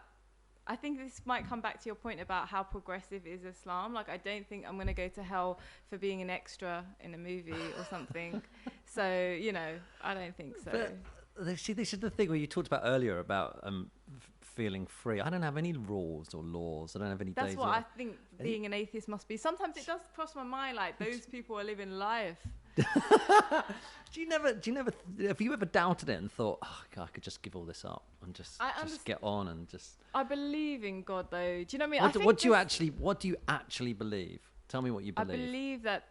I think this might come back to your point about how progressive is Islam. Like, I don't think I'm going to go to hell for being an extra in a movie or something. So I don't think so. But see, this is the thing where you talked about earlier about feeling free. I don't have any rules or laws. I don't have any That's days what I think being an atheist must be. Sometimes it does cross my mind, like those people are living life. Do you never have you ever doubted it and thought, oh God, I could just give all this up and just get on and just... I believe in God though. Do you know what I mean? What do you actually believe? Tell me what you believe. I believe that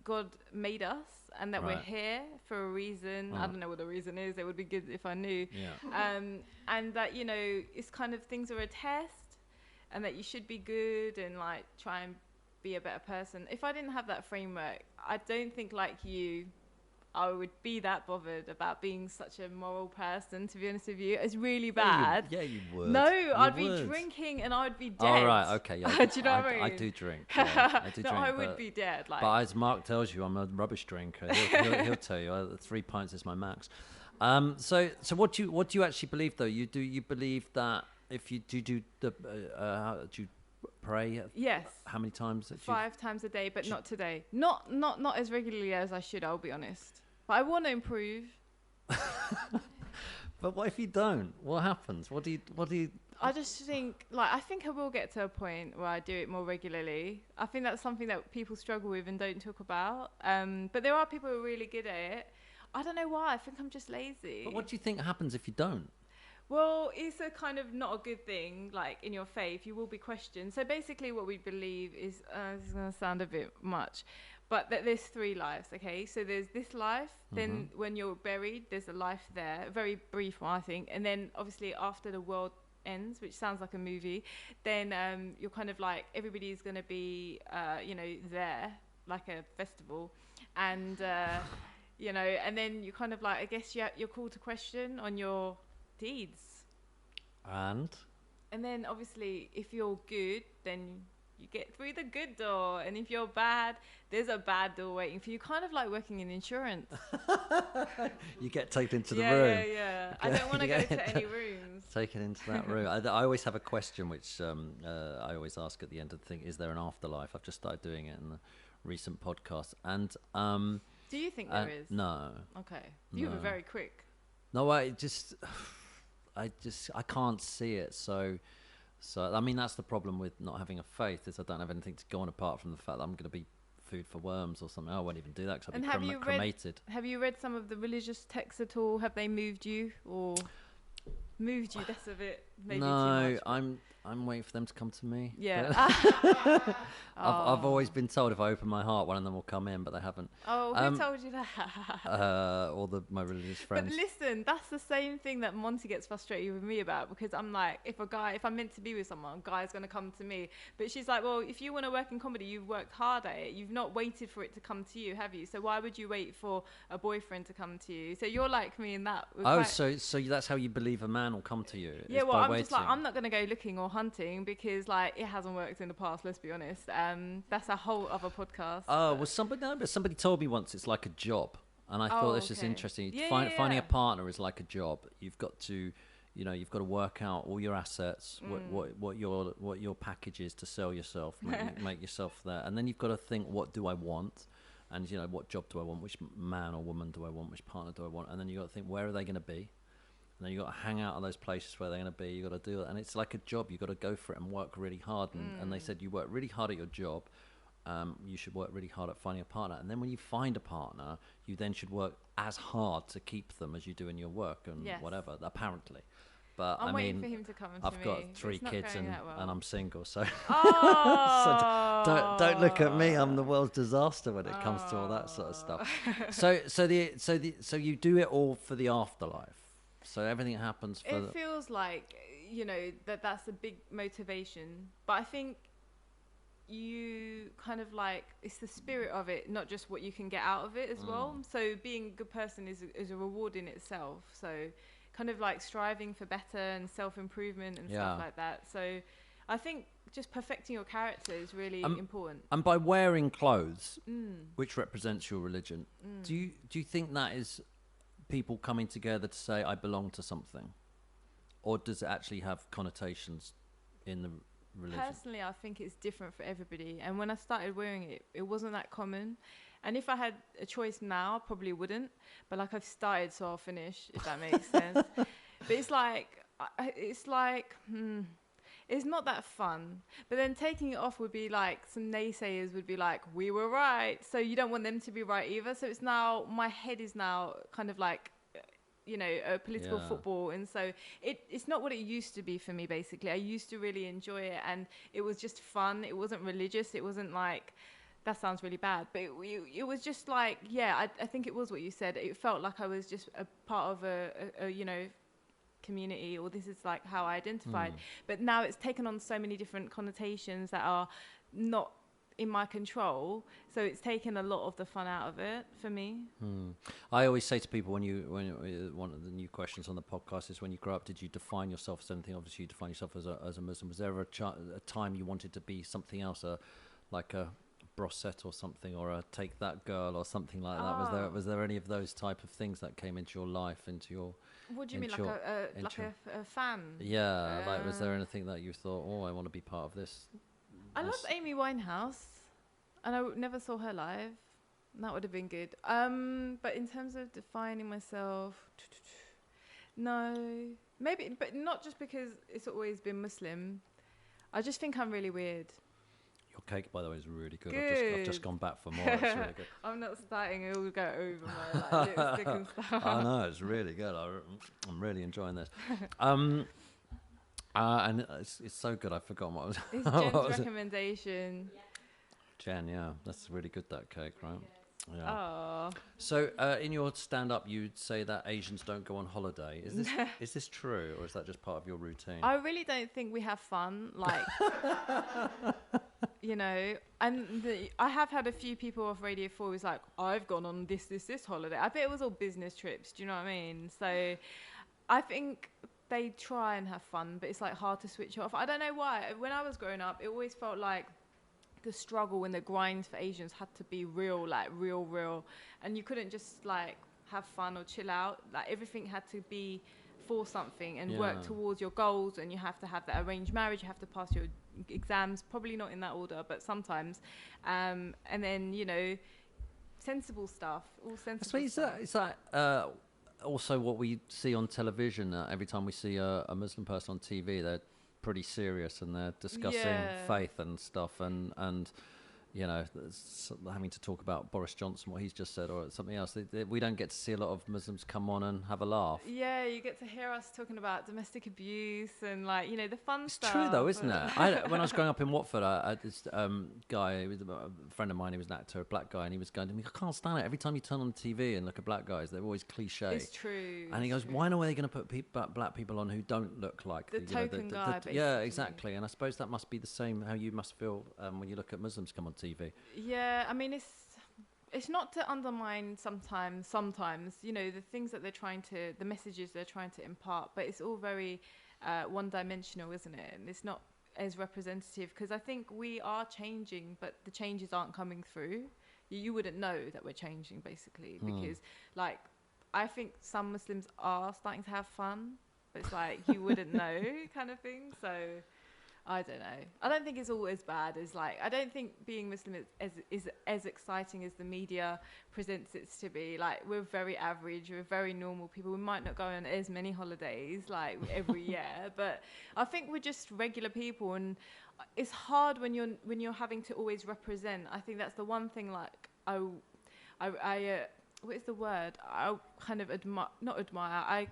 God made us and that we're Right. here for a reason. I don't know what the reason is. It would be good if I knew. Yeah. And that, you know, it's kind of things are a test and that you should be good and like try and be a better person. If I didn't have that framework, I don't think like you, I would be that bothered about being such a moral person, to be honest with you. It's really bad. Yeah, you would. No, You I'd would. be drinking and I'd be dead. Oh, right, okay. Yeah, Do you know what I mean? I do drink. Yeah, I do No, drink. I would be dead. Like, But as Mark tells you, I'm a rubbish drinker. He'll tell you 3 pints is my max. So what do you actually believe though? You believe that if you do the do you pray? yes. How many times? 5 times a day, but not today. Not as regularly as I should, I'll be honest. But I want to improve. But what if you don't? What happens? What do you? I just think, like, I think I will get to a point where I do it more regularly. I think that's something that people struggle with and don't talk about. But there are people who are really good at it. I don't know why. I think I'm just lazy. But what do you think happens if you don't? Well, it's a kind of not a good thing, like in your faith, you will be questioned. So basically what we believe is, this is going to sound a bit much, but that there's 3 lives, okay? So there's this life, then when you're buried, there's a life there, a very brief one, I think. And then obviously after the world ends, which sounds like a movie, then you're kind of like, everybody's going to be, you know, there, like a festival. And, you know, and then you kind of like, I guess you're called to question on your deeds. And then obviously if you're good, then you get through the good door, and if you're bad, there's a bad door waiting for you, kind of like working in insurance. You get taken into the room. Yeah. I don't want to go to any rooms. Taken into that room. I always have a question which I always ask at the end of the thing: is there an afterlife? I've just started doing it in the recent podcast, and do you think there is? No. Okay, you were very quick. No, I can't see it. So I mean, that's the problem with not having a faith, is I don't have anything to go on apart from the fact that I'm going to be food for worms or something. I won't even do that because I'll be cremated. Have you read some of the religious texts at all? Have they moved you or moved you? That's a bit maybe no, too much. I'm waiting for them to come to me. Yeah. I've always been told if I open my heart, one of them will come in, but they haven't. Oh, who told you that? All my religious friends. But listen, that's the same thing that Monty gets frustrated with me about, because I'm like, if I'm meant to be with someone, a guy's going to come to me. But she's like, well, if you want to work in comedy, you've worked hard at it. You've not waited for it to come to you, have you? So why would you wait for a boyfriend to come to you? So you're like me in that. So that's how you believe a man will come to you? Yeah, well, I'm just like, I'm not going to go looking or hunting, because like it hasn't worked in the past, let's be honest. That's a whole other podcast. Oh, well, somebody told me once it's like a job, and I thought this was interesting. Finding a partner is like a job. You've got to, you've got to work out all your assets, what your package is to sell yourself, make yourself there, and then you've got to think, what do I want, and what job do I want, which man or woman do I want, which partner do I want, and then you got to think, where are they going to be. And then you got to hang out at those places where they're going to be. You got to do it, and it's like a job. You got to go for it and work really hard. And they said you work really hard at your job. You should work really hard at finding a partner. And then when you find a partner, you then should work as hard to keep them as you do in your work and whatever. Apparently, but I'm I waiting mean, for him to come to I've me. got 3 kids and I'm single, so, Oh. so don't look at me. I'm the world's disaster when it comes to all that sort of stuff. So you do it all for the afterlife. So everything happens for. It feels like that's a big motivation, but I think you kind of like, it's the spirit of it, not just what you can get out of it as well. So being a good person is a reward in itself. So kind of like striving for better and self-improvement and stuff like that. So I think just perfecting your character is really important. And by wearing clothes, which represents your religion, do you think that is people coming together to say I belong to something, or does it actually have connotations in the religion? Personally, I think it's different for everybody, and when I started wearing it, it wasn't that common. And if I had a choice now, I probably wouldn't, but like I've started, so I'll finish, if that makes sense. But it's not that fun. But then taking it off would be like, some naysayers would be like, we were right. So you don't want them to be right either. So it's now, my head is now kind of like, a political football. And so it's not what it used to be for me, basically. I used to really enjoy it, and it was just fun. It wasn't religious. It wasn't like that sounds really bad, but it was just like, yeah, I think it was what you said. It felt like I was just a part of a you know, community, or this is like how I identified. But now it's taken on so many different connotations that are not in my control, so it's taken a lot of the fun out of it for me. I always say to people, when one of the new questions on the podcast is, when you grow up, did you define yourself as anything? Obviously you define yourself as a Muslim. Was there a time you wanted to be something else, like a Brossette or something, or a Take That Girl or something like that? Was there any of those type of things that came into your life, into your... What do you mean, like a fan? Yeah, like, was there anything that you thought, oh, I want to be part of this? I loved Amy Winehouse, and I never saw her live. That would have been good. But in terms of defining myself, no, maybe, but not just because it's always been Muslim. I just think I'm really weird. Your cake, by the way, is really good. I've just gone back for more. It's really good. I'm not starting. It will go over my lipstick and stuff. I know, it's really good. I'm really enjoying this. And it's so good. I've forgotten what I was. It's Jen's recommendation. Jen, yeah, that's really good, that cake, right? Yeah. Oh. So, in your stand-up, you'd say that Asians don't go on holiday. Is this true, or is that just part of your routine? I really don't think we have fun, like, you know. And I have had a few people off Radio 4 who's like, I've gone on this holiday. I bet it was all business trips. Do you know what I mean? So, I think they try and have fun, but it's like hard to switch off. I don't know why. When I was growing up, it always felt like the struggle and the grind for Asians had to be real, like real, and you couldn't just like have fun or chill out. Like everything had to be for something and work towards your goals, and you have to have that arranged marriage, you have to pass your exams, probably not in that order, but sometimes, and then, you know, sensible stuff, all sensible stuff. Is that also what we see on television? Every time we see a Muslim person on TV, they're pretty serious, and they're discussing faith and stuff, and you know, having to talk about Boris Johnson, what he's just said, or something else. We don't get to see a lot of Muslims come on and have a laugh. Yeah, you get to hear us talking about domestic abuse and, like, you know, the fun stuff. It's true though, isn't it? When I was growing up in Watford, I had this guy, he was a friend of mine, he was an actor, a black guy, and he was going to me, I can't stand it. Every time you turn on the TV and look at black guys, they're always cliche. It's true. And he goes, why are they going to put black people on who don't look like the token guy? Yeah, exactly. And I suppose that must be the same how you must feel when you look at Muslims come on TV. Yeah, I mean, it's not to undermine sometimes, you know, the things that the messages they're trying to impart, but it's all very one-dimensional, isn't it? And it's not as representative, because I think we are changing, but the changes aren't coming through. You wouldn't know that we're changing, basically, because, like, I think some Muslims are starting to have fun, but it's like, you wouldn't know kind of thing, so... I don't know. I don't think it's all as bad as, like, I don't think being Muslim is as exciting as the media presents it to be. Like, we're very average, we're very normal people. We might not go on as many holidays, like, every year, but I think we're just regular people, and it's hard when you're having to always represent. I think that's the one thing, like, I what is the word? I kind of not admire, I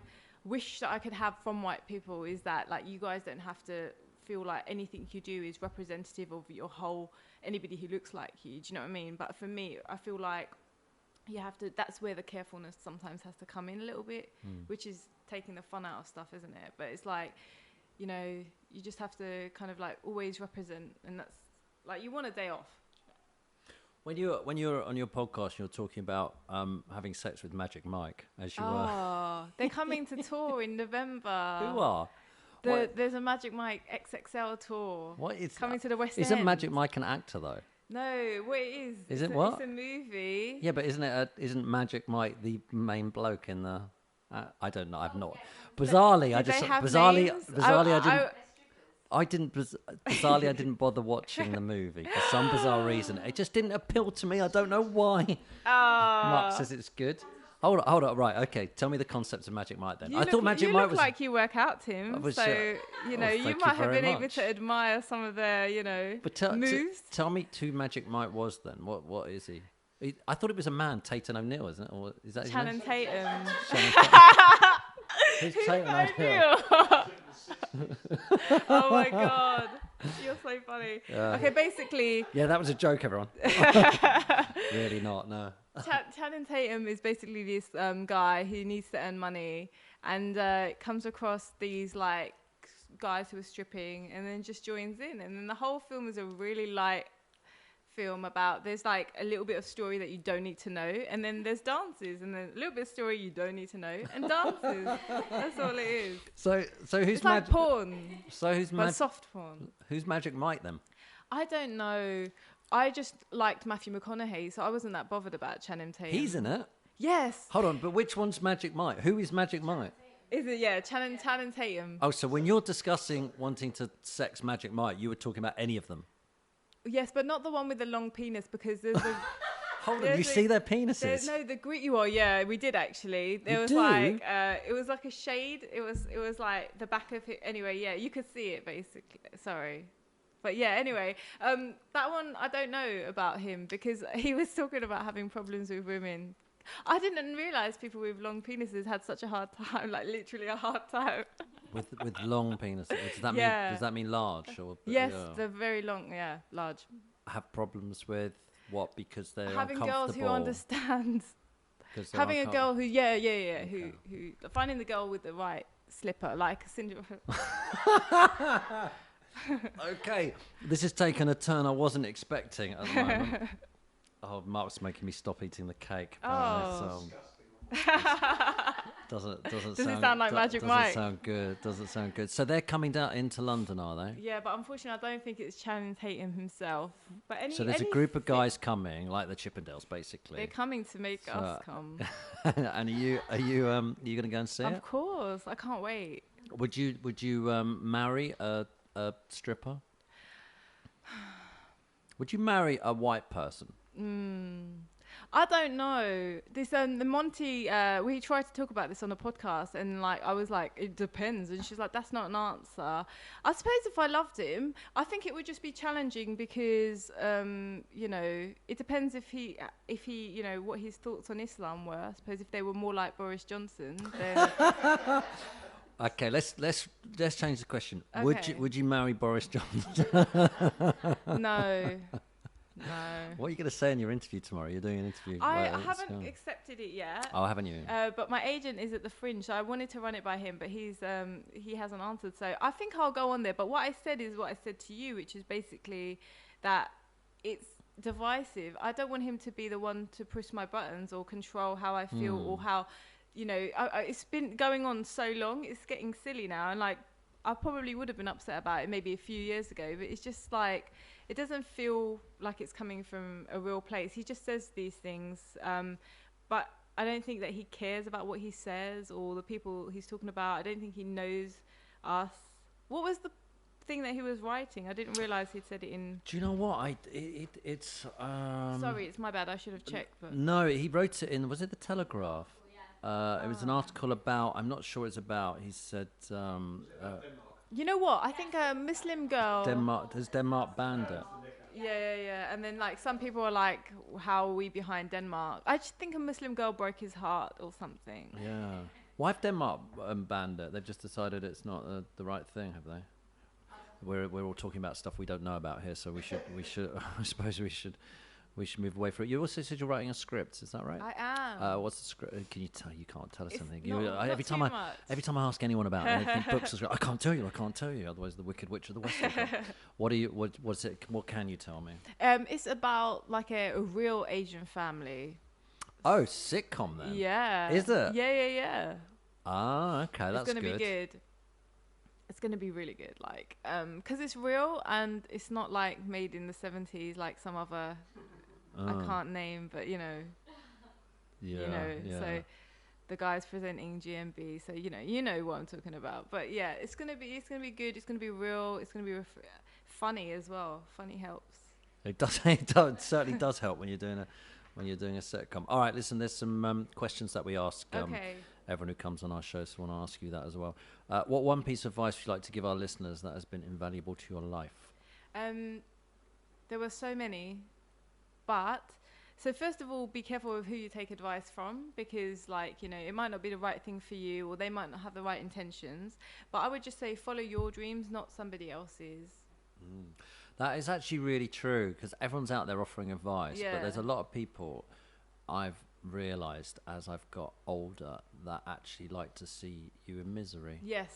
wish that I could have from white people, is that, like, you guys don't have to feel like anything you do is representative of your whole, anybody who looks like you. Do you know what I mean? But for me, I feel like you have to, that's where the carefulness sometimes has to come in a little bit, which is taking the fun out of stuff, isn't it? But it's like, you know, you just have to kind of like always represent, and that's like, you want a day off. When you're on your podcast, you're talking about having sex with Magic Mike, as you were. Oh, they're coming to tour in November. Who are? There's a Magic Mike XXL tour. What is coming to the West End? Isn't Magic Mike an actor though? No, what it is? Is it what? It's a movie. Yeah, but isn't Magic Mike the main bloke in the? I don't know. I've not. Bizarrely, I didn't bother watching the movie for some bizarre reason. It just didn't appeal to me. I don't know why. Mark says it's good. Hold on. Right, okay. Tell me the concept of Magic Mike then. I thought Magic Mike was... You look like you work out, Tim. So, you know, you might have been able to admire some of their, you know, moves. Tell me who Magic Mike was then. What is he? I thought it was a man, Tatum O'Neill, isn't it? Or is that his Channing name? Tatum. Who's Tatum O'Neill? Oh, my God. You're so funny. Okay, basically. Yeah, that was a joke, everyone. Really not, no. Channing Tatum is basically this guy who needs to earn money and comes across these like guys who are stripping and then just joins in. And then the whole film is a really light film about there's like a little bit of story that you don't need to know, and then there's dances, and then a little bit of story you don't need to know, and dances. That's all it is. So who's It's like porn. So who's but soft porn. Who's Magic Mike then? I don't know. I just liked Matthew McConaughey, so I wasn't that bothered about Channing Tatum. He's in it. Yes. Hold on, but which one's Magic Mike? Who is Magic Mike? Is it? Yeah, Channing Tatum. Oh, so when you're discussing wanting to sex Magic Mike, you were talking about any of them? Yes, but not the one with the long penis, because there's a... Hold on, you see their penises? No, the grit you are. Yeah, we did actually. There was like, it was like a shade. It was like the back of it. Anyway, yeah, you could see it basically. Sorry. But yeah, anyway, that one, I don't know about him because he was talking about having problems with women. I didn't realise people with long penises had such a hard time, like literally a hard time. With long penises? Does that mean large? Or, yes, they're very long, yeah, large. Have problems with what? Because they're having uncomfortable? Girls who understand. Having a girl who, who finding the girl with the right slipper, like a Cinderella. Okay, this has taken a turn I wasn't expecting at the moment. Oh, Mark's making me stop eating the cake. Oh. Doesn't it sound like Magic Mike? Doesn't sound good. So they're coming down into London, are they? Yeah, but unfortunately, I don't think it's Channing Tatum himself. But so there's a group of guys coming, like the Chippendales, basically. They're coming to make us come. And are you going to go and see it? Of course, I can't wait. Would you marry a stripper? Would you marry a white person? I don't know. This the Monty. We tried to talk about this on a podcast, and like I was like, it depends, and she's like, that's not an answer. I suppose if I loved him, I think it would just be challenging because it depends if he what his thoughts on Islam were. I suppose if they were more like Boris Johnson, then. Okay, let's change the question. Okay. Would you marry Boris Johnson? No. What are you going to say in your interview tomorrow? You're doing an interview. I haven't accepted it yet. Oh, haven't you? But my agent is at the Fringe, so I wanted to run it by him, but he hasn't answered. So I think I'll go on there. But what I said is what I said to you, which is basically that it's divisive. I don't want him to be the one to push my buttons or control how I feel or how, it's been going on so long. It's getting silly now, and like I probably would have been upset about it maybe a few years ago, but it's just like. It doesn't feel like it's coming from a real place. He just says these things, but I don't think that he cares about what he says or the people he's talking about. I don't think he knows us. What was the thing that he was writing? I didn't realise he'd said it in... Do you know what? It's... Sorry, it's my bad. I should have checked. But No, he wrote it in... Was it The Telegraph? It was an article about... I'm not sure it's about. He said... you know what? I think a Muslim girl... Has Denmark banned it? Yeah. And then, like, some people are like, how are we behind Denmark? I just think a Muslim girl broke his heart or something. Yeah. Why have Denmark banned it? They've just decided it's not the right thing, have they? We're all talking about stuff we don't know about here, so we should I suppose we should move away from it. You also said you're writing a script, is that right? I am. What's the script? Can you tell? You can't tell us anything. Not Every time I ask anyone about anything, books or script, I can't tell you. Otherwise, the Wicked Witch of the West will come. What's it? What can you tell me? It's about like a real Asian family. Oh, sitcom then. Yeah. Is it? Yeah. Ah, okay, that's good. It's gonna be good. It's gonna be really good, like, because it's real and it's not like made in the 70s like some other. I can't name, but Yeah. So the guy's presenting GMB, so you know what I'm talking about. But yeah, it's gonna be good. It's gonna be real. It's gonna be funny as well. Funny helps. It does. It certainly does help when you're doing a sitcom. All right, listen. There's some questions that we ask everyone who comes on our show, so I want to ask you that as well. What one piece of advice would you like to give our listeners that has been invaluable to your life? There were so many. But, so first of all, be careful of who you take advice from because, like, it might not be the right thing for you or they might not have the right intentions. But I would just say follow your dreams, not somebody else's. That is actually really true because everyone's out there offering advice, but there's a lot of people I've realised as I've got older that actually like to see you in misery. Yes,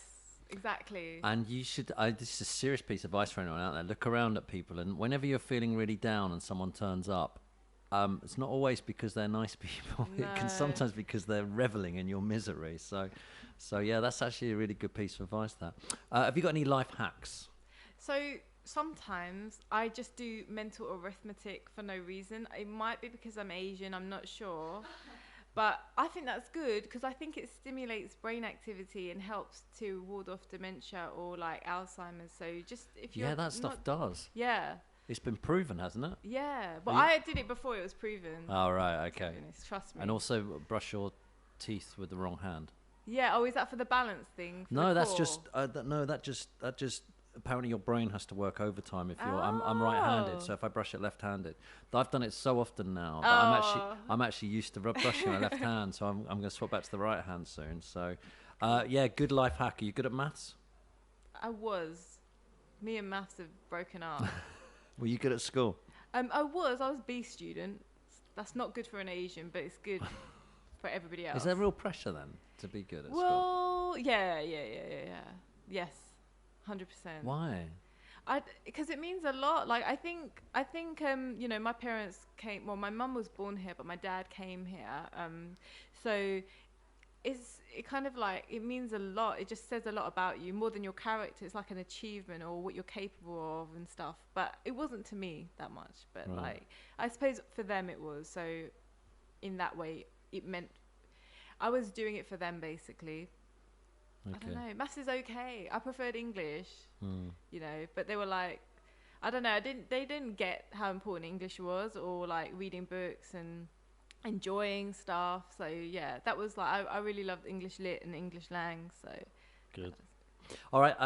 exactly. And you should, this is a serious piece of advice for anyone out there, look around at people and whenever you're feeling really down and someone turns up, it's not always because they're nice people. No. It can sometimes because they're reveling in your misery. So yeah, that's actually a really good piece of advice there. Have you got any life hacks? So sometimes I just do mental arithmetic for no reason. It might be because I'm Asian, I'm not sure. But I think that's good because I think it stimulates brain activity and helps to ward off dementia or like Alzheimer's. So just if you're That stuff does. Yeah. It's been proven, hasn't it? Yeah. But I did it before it was proven. Oh, right, okay. Goodness, trust me. And also brush your teeth with the wrong hand. Yeah. Oh, is that for the balance thing? No, that's just that just apparently your brain has to work overtime if you're I'm right-handed, so if I brush it left-handed, I've done it so often now that I'm actually used to brushing my left hand, so I'm going to swap back to the right hand soon. So yeah, good life hack. Are you good at maths? I was. Me and maths have broken up. Were you good at school? I was B student. That's not good for an Asian, but it's good for everybody else. Is there real pressure then to be good at school? Well, yeah. Yes, 100%. Why? Because it means a lot. Like I think you know, my parents came. Well, my mum was born here, but my dad came here. So it kind of like, it means a lot. It just says a lot about you, more than your character. It's like an achievement or what you're capable of and stuff. But it wasn't to me that much. But Right. like, I suppose for them it was. So in that way, it meant I was doing it for them basically. Okay. I don't know. Maths is okay. I preferred English, you know, but they were like, I don't know. They didn't get how important English was, or like reading books and enjoying stuff. So yeah, that was like, I really loved English lit and English lang. So Good. All right.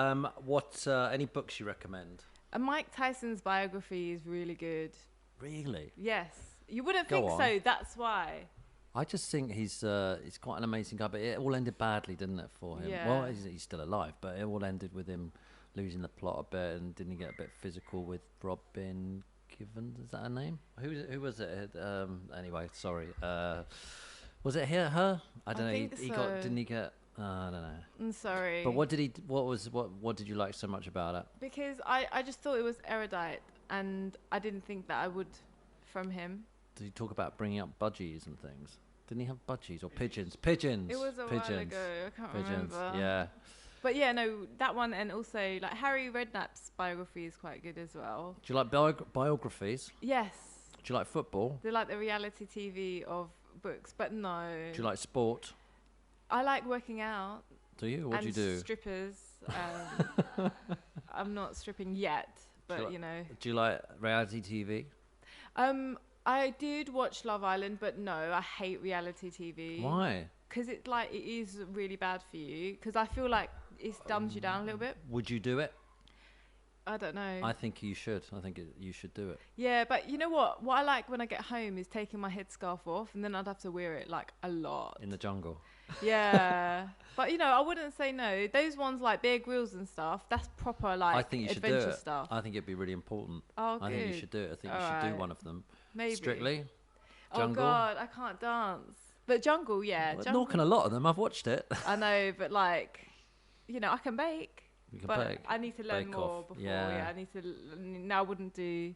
What any books you recommend? Mike Tyson's biography is really good. Really? Yes, you wouldn't Go think on. so. That's why. I just think he's quite an amazing guy, but it all ended badly, didn't it, for him? Yeah. Well, he's still alive, but it all ended with him losing the plot a bit, and didn't he get a bit physical with Robin Givens? Is that her name? Who was it? Anyway, sorry. Was it her? I don't know. think He so. got. Didn't he get? I don't know. I'm sorry. But what did you like so much about it? Because I just thought it was erudite, and I didn't think that I would from him. Did he talk about bringing up budgies and things? Didn't he have budgies or pigeons? Pigeons. It was a while ago. I can't Pigeons. remember. Yeah. But yeah, no, that one, and also like Harry Redknapp's biography is quite good as well. Do you like biographies? Yes, Do you like football? they're like the reality TV of books, but no. Do you like sport? I like working out. Do you? What do you do? Strippers. I'm not stripping yet, but you know. Do you like reality TV? I did watch Love Island, but no, I hate reality TV. Why? Because it is really bad for you. Because I feel like it dumbs you down a little bit. Would you do it? I don't know. I think you should. You should do it. Yeah, but you know what? What I like when I get home is taking my headscarf off, and then I'd have to wear it like a lot. In the jungle. Yeah. But you know, I wouldn't say no. Those ones like Bear Grylls and stuff, that's proper like I think you should do adventure it. stuff. I think it'd be really important. Oh, I think you good. should do it. I think All you should do right. one of them. Maybe. Strictly. Oh Jungle. God, I can't dance. But jungle, yeah. Well, jungle. not can a lot of them. I've watched it. I know, but like, you know, I can bake. You can But bake. I need to learn Bake more off. before. Yeah. Yeah, I need to. No, I wouldn't do.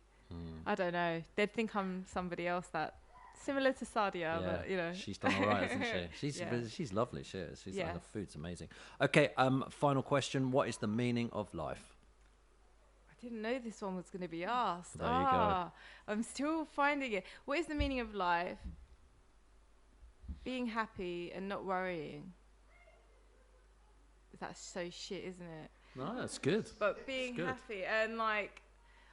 I don't know. They'd think I'm somebody else that similar to Sadia, but you know. She's done all right, hasn't she? Yeah. She's lovely. She is. Yeah. Her food's amazing. Okay. Final question. What is the meaning of life? I didn't know this one was going to be asked. There you go. I'm still finding it. What is the meaning of life? Being happy and not worrying. That's so shit, isn't it? No, that's good. But being good. happy and like,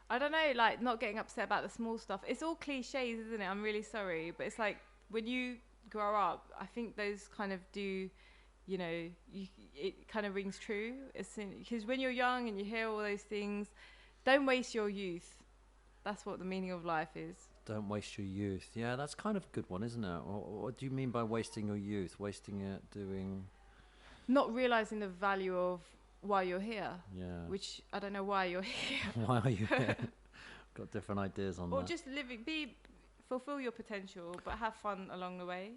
I don't know, like not getting upset about the small stuff. It's all cliches, isn't it? I'm really sorry, but it's like when you grow up, I think those kind of do, you know, it kind of rings true. Because when you're young and you hear all those things, don't waste your youth. That's what the meaning of life is. Don't waste your youth. Yeah, that's kind of a good one, isn't it? What do you mean by wasting your youth? Wasting it doing... Not realizing the value of why you're here. Yeah. Which I don't know why you're here. Why are you here? Got different ideas on Or that. just fulfill your potential, but have fun along the way.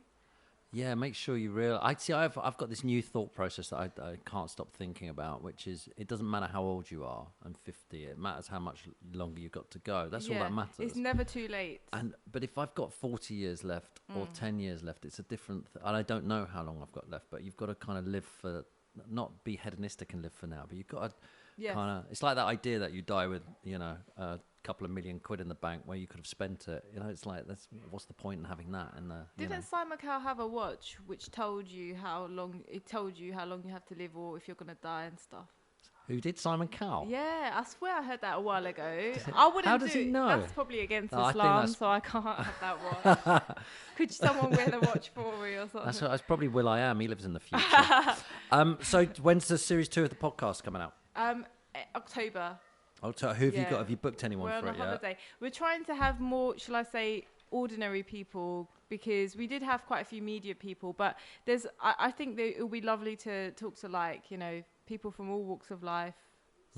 Yeah, make sure you realize. I've got this new thought process that I can't stop thinking about, which is it doesn't matter how old you are. I'm 50. It matters how much longer you've got to go. That's all that matters. It's never too late. But if I've got 40 years left or 10 years left, it's a different. And I don't know how long I've got left, but you've got to kind of live for, not be hedonistic and live for now, but you've got to kind of. It's like that idea that you die with, couple of $1 million in the bank where you could have spent it. It's like what's the point in having that in the Didn't Simon Cowell have a watch which told you how long you have to live or if you're gonna die and stuff? Who did? Simon Cowell? Yeah, I swear I heard that a while ago. I wouldn't. How does he know? That's probably against Islam, so I can't have that watch. Could someone wear the watch for me or something? That's probably Will.i.am. He lives in the future. So when's the series 2 of the podcast coming out? October. Who have you got? Have you booked anyone for it? We're on a holiday. We're trying to have more, shall I say, ordinary people, because we did have quite a few media people, but I think that it would be lovely to talk to people from all walks of life.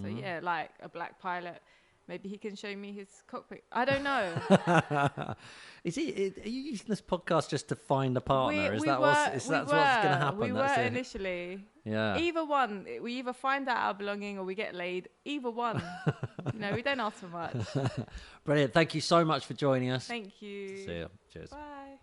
So like a black pilot. Maybe he can show me his cockpit. I don't know. Are you using this podcast just to find a partner? Is that what's going to happen? We were initially. Yeah. Either one. We either find out our belonging or we get laid. Either one. We don't ask for much. Brilliant. Thank you so much for joining us. Thank you. See you. Cheers. Bye.